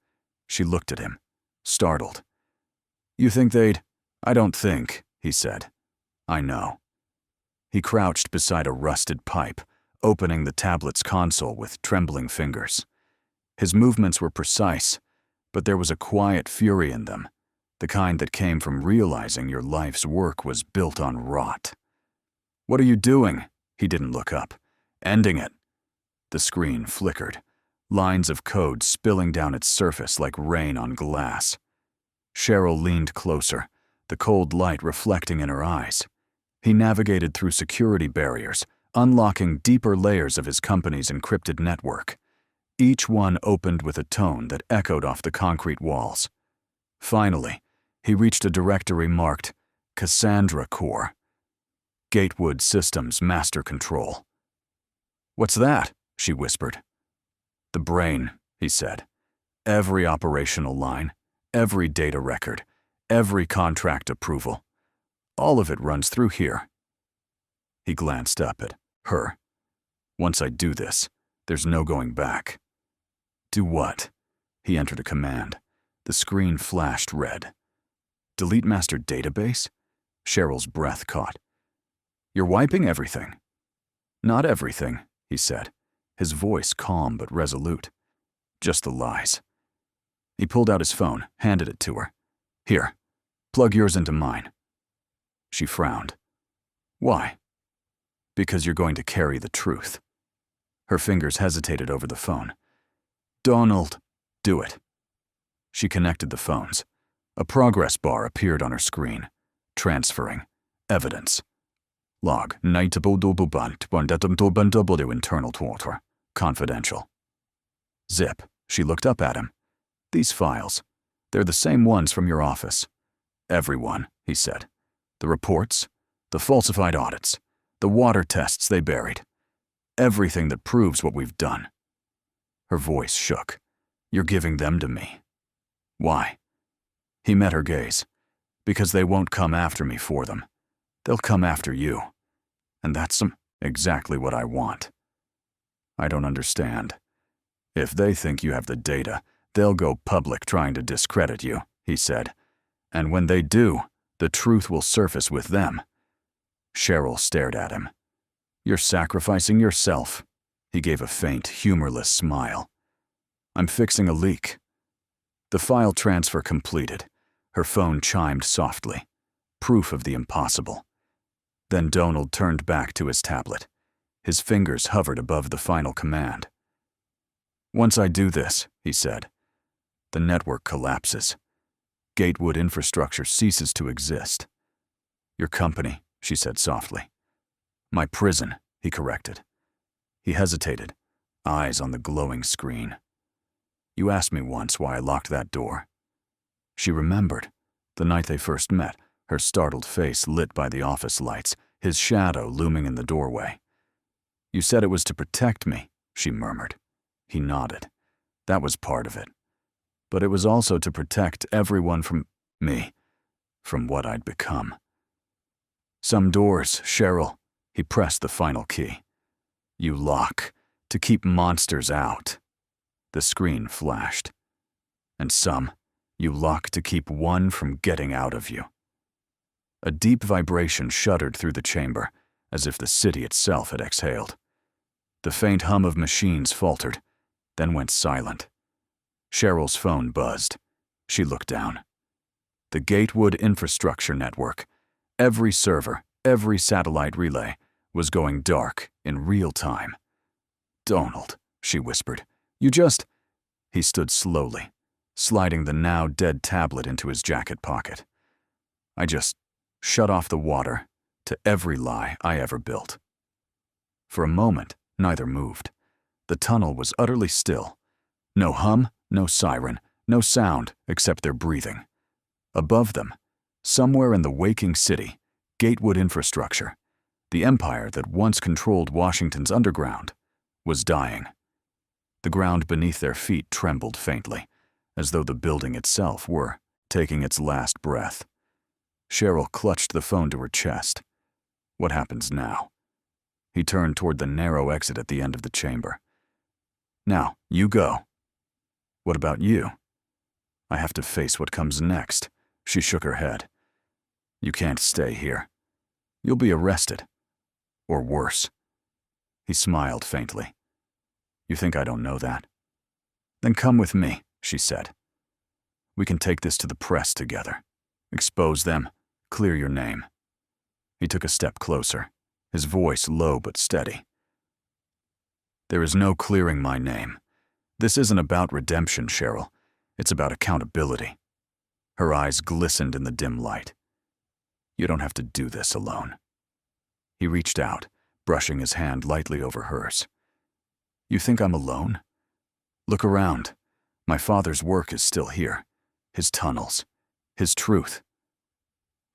She looked at him, startled. You think they'd? I don't think, he said. I know. He crouched beside a rusted pipe, opening the tablet's console with trembling fingers. His movements were precise, but there was a quiet fury in them, the kind that came from realizing your life's work was built on rot. What are you doing? He didn't look up. Ending it. The screen flickered, lines of code spilling down its surface like rain on glass. Cheryl leaned closer, the cold light reflecting in her eyes. He navigated through security barriers, unlocking deeper layers of his company's encrypted network. Each one opened with a tone that echoed off the concrete walls. Finally, he reached a directory marked Cassandra Core. Gatewood Systems Master Control. What's that? She whispered. The brain, he said. Every operational line, every data record, every contract approval. All of it runs through here. He glanced up at her. Once I do this, there's no going back. Do what? He entered a command. The screen flashed red. Delete master database? Cheryl's breath caught. You're wiping everything. Not everything, he said, his voice calm but resolute. Just the lies. He pulled out his phone, handed it to her. Here, plug yours into mine. She frowned. Why? Because you're going to carry the truth. Her fingers hesitated over the phone. Donald, do it. She connected the phones. A progress bar appeared on her screen. Transferring. Evidence. Log. Internal Twitter. Confidential. Zip. She looked up at him. These files. They're the same ones from your office. Everyone, he said. The reports, the falsified audits, the water tests they buried. Everything that proves what we've done. Her voice shook. You're giving them to me. Why? He met her gaze. Because they won't come after me for them. They'll come after you. And that's exactly what I want. I don't understand. If they think you have the data, they'll go public trying to discredit you, he said. And when they do, the truth will surface with them. Cheryl stared at him. You're sacrificing yourself. He gave a faint, humorless smile. I'm fixing a leak. The file transfer completed. Her phone chimed softly. Proof of the impossible. Then Donald turned back to his tablet. His fingers hovered above the final command. Once I do this, he said, the network collapses. Gatewood infrastructure ceases to exist. Your company, she said softly. My prison, he corrected. He hesitated, eyes on the glowing screen. You asked me once why I locked that door. She remembered, the night they first met, her startled face lit by the office lights, his shadow looming in the doorway. You said it was to protect me, she murmured. He nodded. That was part of it. But it was also to protect everyone from me, from what I'd become. Some doors, Cheryl, he pressed the final key. You lock, to keep monsters out. The screen flashed. And some, you lock to keep one from getting out of you. A deep vibration shuddered through the chamber, as if the city itself had exhaled. The faint hum of machines faltered, then went silent. Cheryl's phone buzzed. She looked down. The Gatewood infrastructure network, every server, every satellite relay, was going dark in real time. Donald, she whispered, you just... He stood slowly, sliding the now dead tablet into his jacket pocket. I just shut off the water to every lie I ever built. For a moment, neither moved. The tunnel was utterly still. No hum, no siren, no sound except their breathing. Above them, somewhere in the waking city, Gatewood infrastructure, the empire that once controlled Washington's underground, was dying. The ground beneath their feet trembled faintly, as though the building itself were taking its last breath. Cheryl clutched the phone to her chest. What happens now? He turned toward the narrow exit at the end of the chamber. Now, you go. What about you? I have to face what comes next. She shook her head. You can't stay here. You'll be arrested. Or worse. He smiled faintly. You think I don't know that? Then come with me, she said. We can take this to the press together. Expose them, clear your name. He took a step closer, his voice low but steady. There is no clearing my name. This isn't about redemption, Cheryl. It's about accountability. Her eyes glistened in the dim light. You don't have to do this alone. He reached out, brushing his hand lightly over hers. You think I'm alone? Look around. My father's work is still here. His tunnels. His truth.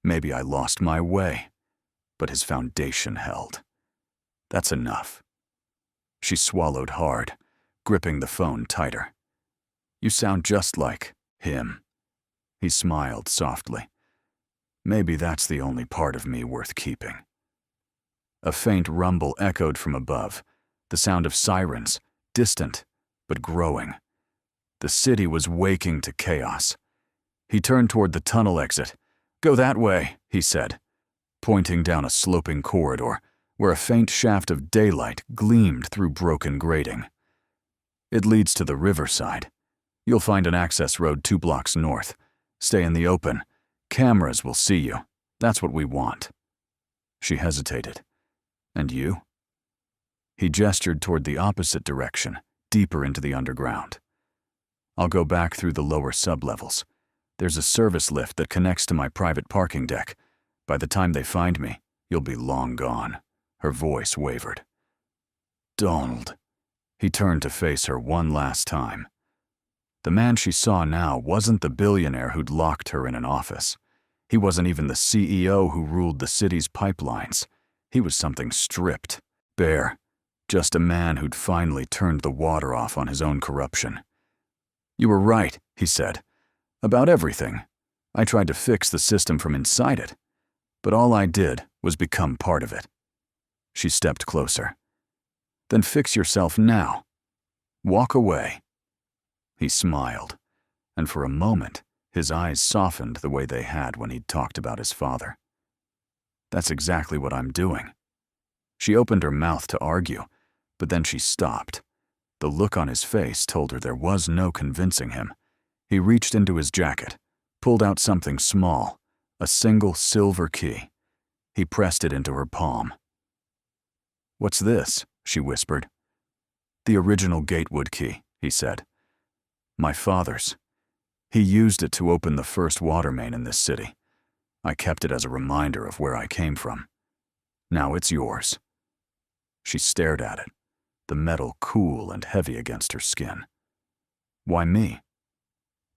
Maybe I lost my way, but his foundation held. That's enough. She swallowed hard, gripping the phone tighter. You sound just like him. He smiled softly. Maybe that's the only part of me worth keeping. A faint rumble echoed from above, the sound of sirens, distant, but growing. The city was waking to chaos. He turned toward the tunnel exit. Go that way, he said, pointing down a sloping corridor where a faint shaft of daylight gleamed through broken grating. It leads to the riverside. You'll find an access road 2 blocks north. Stay in the open. Cameras will see you. That's what we want. She hesitated. And you? He gestured toward the opposite direction, deeper into the underground. I'll go back through the lower sublevels. There's a service lift that connects to my private parking deck. By the time they find me, you'll be long gone. Her voice wavered. Donald, He turned to face her one last time. The man she saw now wasn't the billionaire who'd locked her in an office. He wasn't even the CEO who ruled the city's pipelines. He was something stripped, bare, just a man who'd finally turned the water off on his own corruption. "You were right," he said, "about everything. I tried to fix the system from inside it, but all I did was become part of it." She stepped closer. "Then fix yourself now. Walk away." He smiled, and for a moment, his eyes softened the way they had when he'd talked about his father. "That's exactly what I'm doing." She opened her mouth to argue, but then she stopped. The look on his face told her there was no convincing him. He reached into his jacket, pulled out something small, a single silver key. He pressed it into her palm. "What's this?" she whispered. "The original Gatewood key," he said. "My father's. He used it to open the first water main in this city. I kept it as a reminder of where I came from. Now it's yours." She stared at it, the metal cool and heavy against her skin. "Why me?"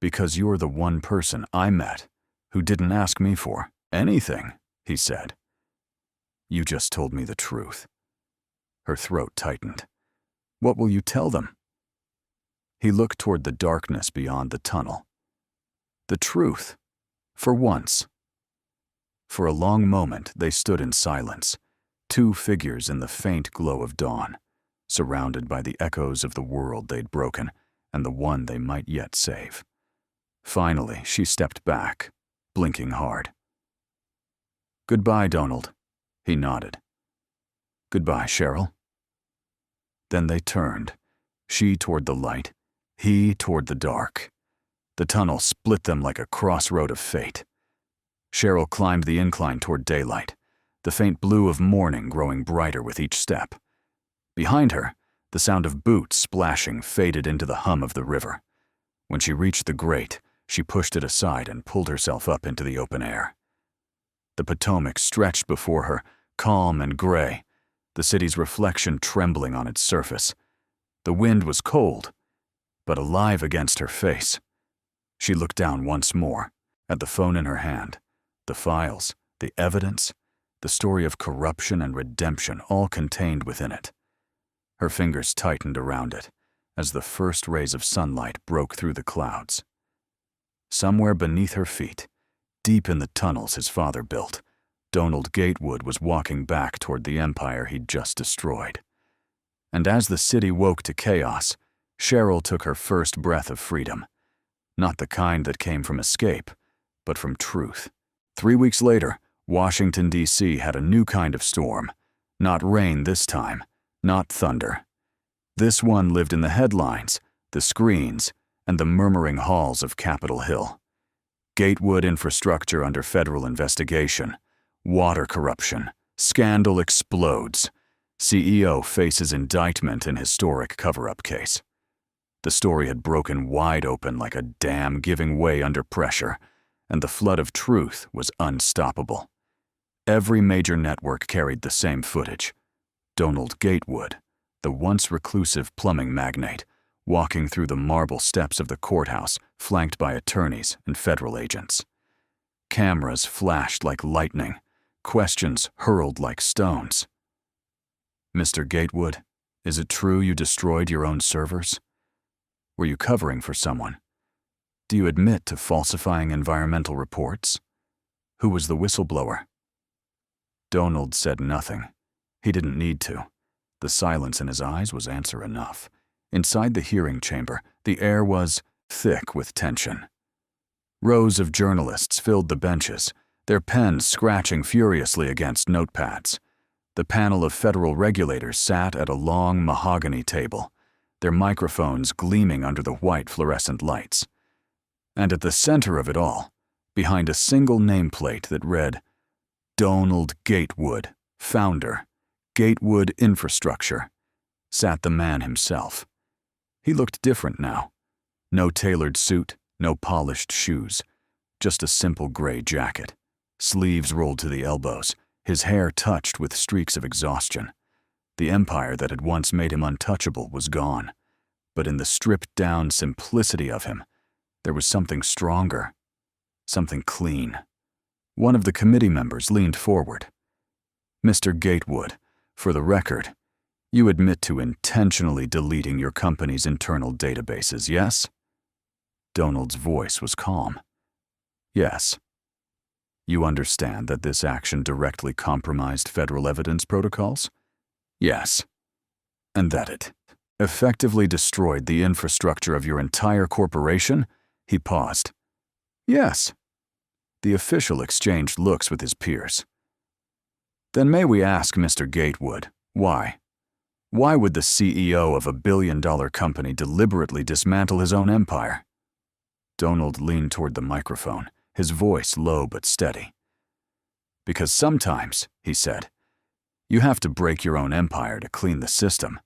"Because you're the one person I met who didn't ask me for anything," he said. "You just told me the truth." Her throat tightened. "What will you tell them?" He looked toward the darkness beyond the tunnel. "The truth. For once." For a long moment, they stood in silence, two figures in the faint glow of dawn, surrounded by the echoes of the world they'd broken and the one they might yet save. Finally, she stepped back, blinking hard. "Goodbye, Donald." He nodded. "Goodbye, Cheryl." Then they turned, she toward the light, he toward the dark. The tunnel split them like a crossroad of fate. Cheryl climbed the incline toward daylight, the faint blue of morning growing brighter with each step. Behind her, the sound of boots splashing faded into the hum of the river. When she reached the grate, she pushed it aside and pulled herself up into the open air. The Potomac stretched before her, calm and gray, the city's reflection trembling on its surface. The wind was cold, but alive against her face. She looked down once more, at the phone in her hand, the files, the evidence, the story of corruption and redemption all contained within it. Her fingers tightened around it as the first rays of sunlight broke through the clouds. Somewhere beneath her feet, deep in the tunnels his father built, Donald Gatewood was walking back toward the empire he'd just destroyed. And as the city woke to chaos, Cheryl took her first breath of freedom. Not the kind that came from escape, but from truth. 3 weeks later, Washington, D.C. had a new kind of storm. Not rain this time, not thunder. This one lived in the headlines, the screens, and the murmuring halls of Capitol Hill. Gatewood infrastructure under federal investigation. Water corruption. Scandal explodes. CEO faces indictment in historic cover-up case. The story had broken wide open like a dam giving way under pressure, and the flood of truth was unstoppable. Every major network carried the same footage. Donald Gatewood, the once reclusive plumbing magnate, walking through the marble steps of the courthouse flanked by attorneys and federal agents. Cameras flashed like lightning, questions hurled like stones. "Mr. Gatewood, is it true you destroyed your own servers? Were you covering for someone? Do you admit to falsifying environmental reports? Who was the whistleblower?" Donald said nothing. He didn't need to. The silence in his eyes was answer enough. Inside the hearing chamber, the air was thick with tension. Rows of journalists filled the benches, their pens scratching furiously against notepads. The panel of federal regulators sat at a long mahogany table, their microphones gleaming under the white fluorescent lights. And at the center of it all, behind a single nameplate that read, "Donald Gatewood, founder, Gatewood Infrastructure," sat the man himself. He looked different now. No tailored suit, no polished shoes, just a simple gray jacket, sleeves rolled to the elbows, his hair touched with streaks of exhaustion. The empire that had once made him untouchable was gone, but in the stripped-down simplicity of him, there was something stronger, something clean. One of the committee members leaned forward. "Mr. Gatewood, for the record, you admit to intentionally deleting your company's internal databases, yes?" Donald's voice was calm. "Yes." "You understand that this action directly compromised federal evidence protocols?" "Yes." "And that it effectively destroyed the infrastructure of your entire corporation?" He paused. "Yes." The official exchanged looks with his peers. "Then may we ask, Mr. Gatewood, why? Why would the CEO of a billion-dollar company deliberately dismantle his own empire?" Donald leaned toward the microphone, his voice low but steady. "Because sometimes," he said, "you have to break your own empire to clean the system."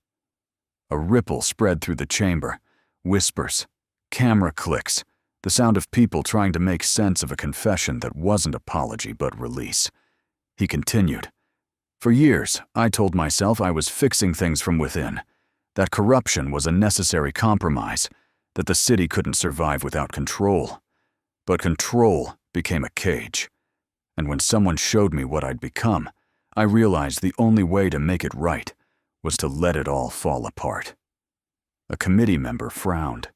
A ripple spread through the chamber, whispers, camera clicks, the sound of people trying to make sense of a confession that wasn't apology but release. He continued, "For years, I told myself I was fixing things from within, that corruption was a necessary compromise, that the city couldn't survive without control. But control became a cage. And when someone showed me what I'd become, I realized the only way to make it right was to let it all fall apart." A committee member frowned.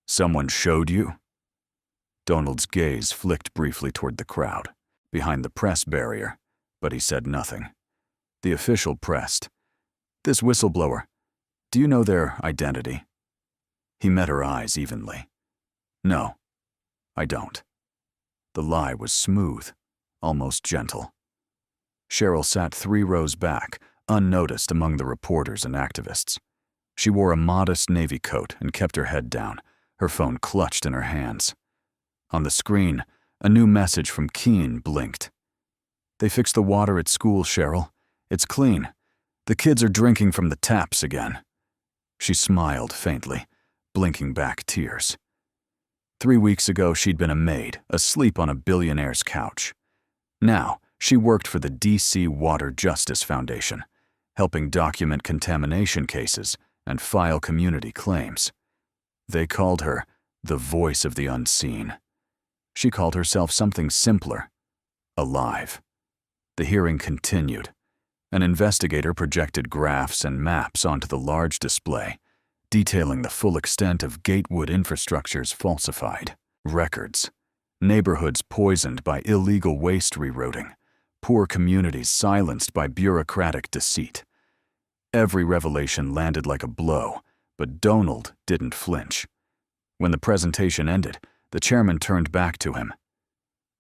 "Someone showed you?" Donald's gaze flicked briefly toward the crowd, behind the press barrier, but he said nothing. The official pressed. "This whistleblower, do you know their identity?" He met her eyes evenly. "No, I don't." The lie was smooth, almost gentle. Cheryl sat 3 rows back, unnoticed among the reporters and activists. She wore a modest navy coat and kept her head down, her phone clutched in her hands. On the screen, a new message from Keene blinked. "They fixed the water at school, Cheryl. It's clean. The kids are drinking from the taps again." She smiled faintly, blinking back tears. 3 weeks ago, she'd been a maid, asleep on a billionaire's couch. Now, she worked for the D.C. Water Justice Foundation, helping document contamination cases and file community claims. They called her the voice of the unseen. She called herself something simpler, alive. The hearing continued. An investigator projected graphs and maps onto the large display, detailing the full extent of Gatewood infrastructures falsified, records, neighborhoods poisoned by illegal waste rerouting, poor communities silenced by bureaucratic deceit. Every revelation landed like a blow, but Donald didn't flinch. When the presentation ended, the chairman turned back to him.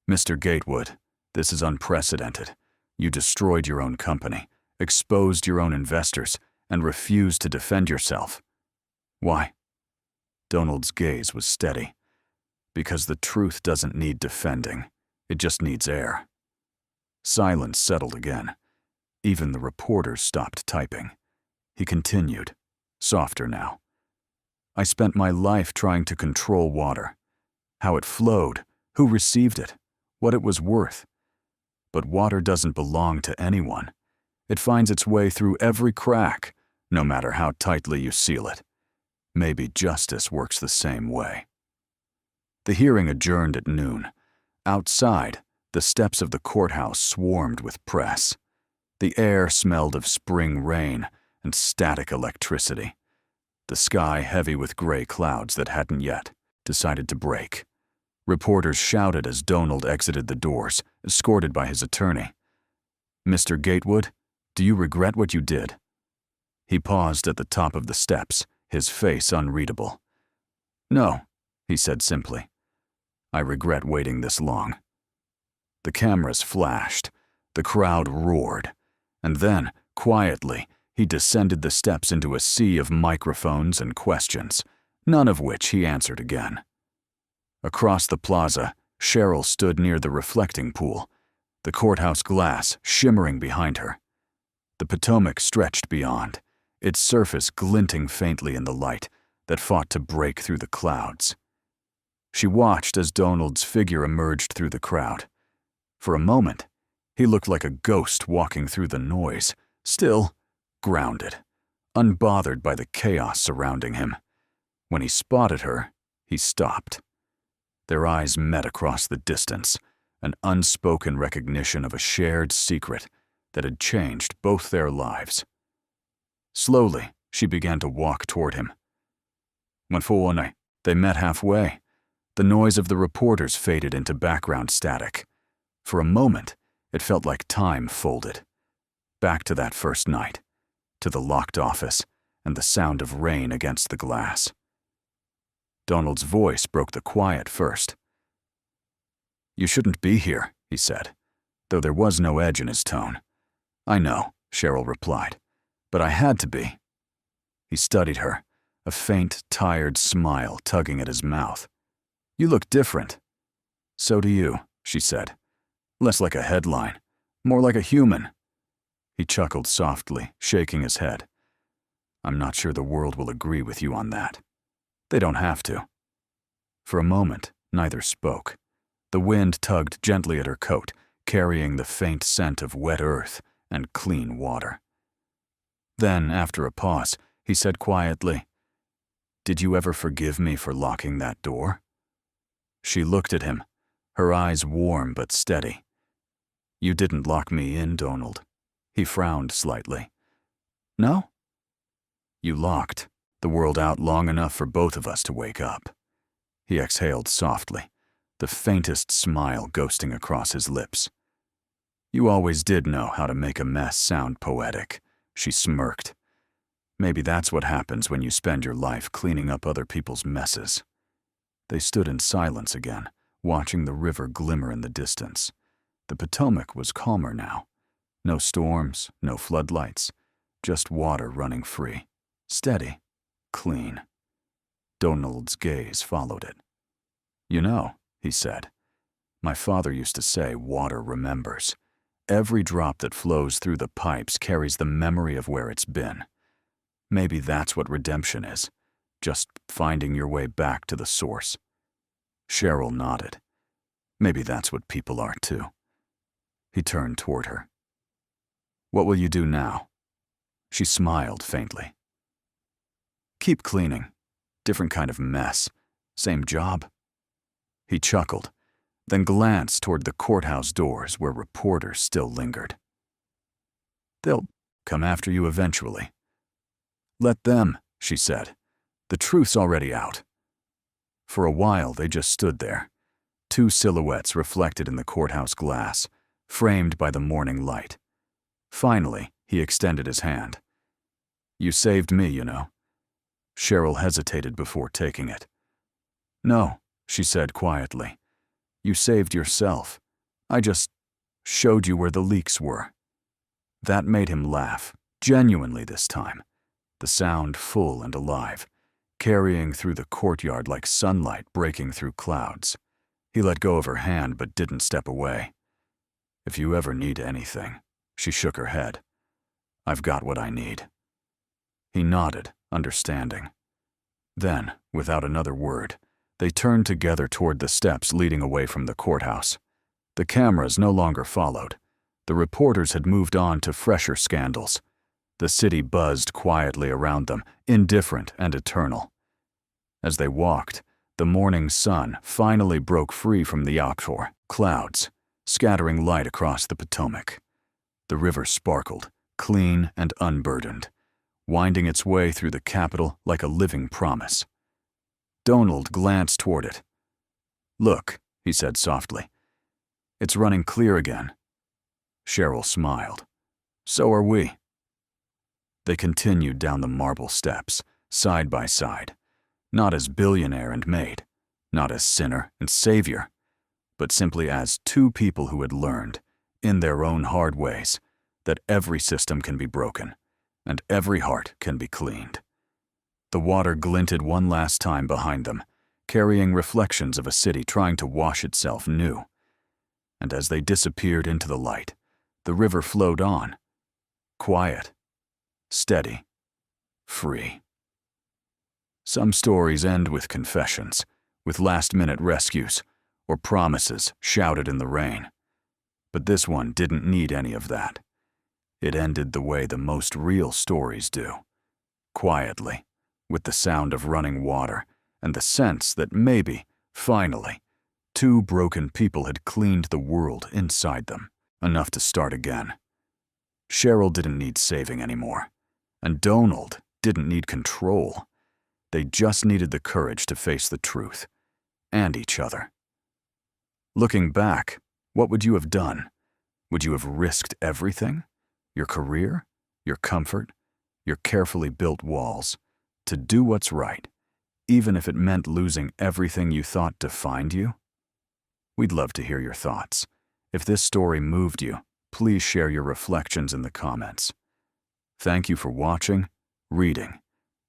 "Mr. Gatewood, this is unprecedented. You destroyed your own company, exposed your own investors, and refused to defend yourself. Why?" Donald's gaze was steady. "Because the truth doesn't need defending. It just needs air." Silence settled again. Even the reporters stopped typing. He continued, softer now. "I spent my life trying to control water. How it flowed, who received it, what it was worth. But water doesn't belong to anyone. It finds its way through every crack, no matter how tightly you seal it. Maybe justice works the same way." The hearing adjourned at noon. Outside, the steps of the courthouse swarmed with press. The air smelled of spring rain and static electricity. The sky heavy with gray clouds that hadn't yet decided to break. Reporters shouted as Donald exited the doors, escorted by his attorney. "Mr. Gatewood, do you regret what you did?" He paused at the top of the steps, his face unreadable. "No," he said simply. "I regret waiting this long." The cameras flashed, the crowd roared, and then, quietly, he descended the steps into a sea of microphones and questions, none of which he answered again. Across the plaza, Cheryl stood near the reflecting pool, the courthouse glass shimmering behind her. The Potomac stretched beyond, its surface glinting faintly in the light that fought to break through the clouds. She watched as Donald's figure emerged through the crowd. For a moment, he looked like a ghost walking through the noise, still grounded, unbothered by the chaos surrounding him. When he spotted her, he stopped. Their eyes met across the distance, an unspoken recognition of a shared secret that had changed both their lives. Slowly, she began to walk toward him. When they met halfway, the noise of the reporters faded into background static. For a moment, it felt like time folded. Back to that first night, to the locked office and the sound of rain against the glass. Donald's voice broke the quiet first. "You shouldn't be here," he said, though there was no edge in his tone. "I know," Cheryl replied, "but I had to be." He studied her, a faint, tired smile tugging at his mouth. "You look different." "So do you," she said. "Less like a headline, more like a human." He chuckled softly, shaking his head. "I'm not sure the world will agree with you on that. They don't have to." For a moment, neither spoke. The wind tugged gently at her coat, carrying the faint scent of wet earth and clean water. Then, after a pause, he said quietly, "Did you ever forgive me for locking that door?" She looked at him, her eyes warm but steady. "You didn't lock me in, Donald." He frowned slightly. "No?" "You locked the world out long enough for both of us to wake up." He exhaled softly, the faintest smile ghosting across his lips. "You always did know how to make a mess sound poetic," she smirked. "Maybe that's what happens when you spend your life cleaning up other people's messes." They stood in silence again, watching the river glimmer in the distance. The Potomac was calmer now. No storms, no floodlights, just water running free, steady, clean. Donald's gaze followed it. "You know," he said, "my father used to say water remembers. Every drop that flows through the pipes carries the memory of where it's been. Maybe that's what redemption is, just finding your way back to the source." Cheryl nodded. "Maybe that's what people are too." He turned toward her. "What will you do now?" She smiled faintly. "Keep cleaning. Different kind of mess. Same job." He chuckled, then glanced toward the courthouse doors where reporters still lingered. "They'll come after you eventually." "Let them," she said. "The truth's already out." For a while they just stood there, two silhouettes reflected in the courthouse glass, framed by the morning light. Finally, he extended his hand. "You saved me, you know." Cheryl hesitated before taking it. "No," she said quietly. "You saved yourself. I just showed you where the leaks were." That made him laugh, genuinely this time, the sound full and alive, carrying through the courtyard like sunlight breaking through clouds. He let go of her hand but didn't step away. "If you ever need anything," she shook her head. "I've got what I need." He nodded, understanding. Then, without another word, they turned together toward the steps leading away from the courthouse. The cameras no longer followed. The reporters had moved on to fresher scandals. The city buzzed quietly around them, indifferent and eternal. As they walked, the morning sun finally broke free from the offshore clouds, scattering light across the Potomac. The river sparkled, clean and unburdened, winding its way through the Capitol like a living promise. Donald glanced toward it. "Look," he said softly. "It's running clear again." Cheryl smiled. "So are we." They continued down the marble steps, side by side, not as billionaire and maid, not as sinner and savior, but simply as two people who had learned, in their own hard ways, that every system can be broken, and every heart can be cleaned. The water glinted one last time behind them, carrying reflections of a city trying to wash itself new. And as they disappeared into the light, the river flowed on, quiet, steady, free. Some stories end with confessions, with last-minute rescues, or promises shouted in the rain. But this one didn't need any of that. It ended the way the most real stories do. Quietly, with the sound of running water and the sense that maybe, finally, two broken people had cleaned the world inside them, enough to start again. Cheryl didn't need saving anymore, and Donald didn't need control. They just needed the courage to face the truth, and each other. Looking back, what would you have done? Would you have risked everything? Your career, your comfort, your carefully built walls, to do what's right, even if it meant losing everything you thought defined you? We'd love to hear your thoughts. If this story moved you, please share your reflections in the comments. Thank you for watching, reading,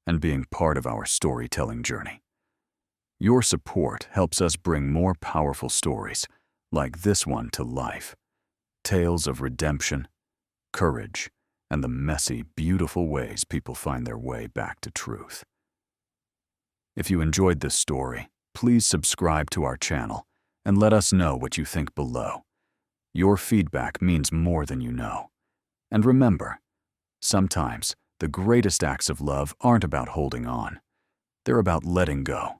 and being part of our storytelling journey. Your support helps us bring more powerful stories like this one to life. Tales of redemption, courage, and the messy, beautiful ways people find their way back to truth. If you enjoyed this story, please subscribe to our channel and let us know what you think below. Your feedback means more than you know. And remember, sometimes the greatest acts of love aren't about holding on. They're about letting go.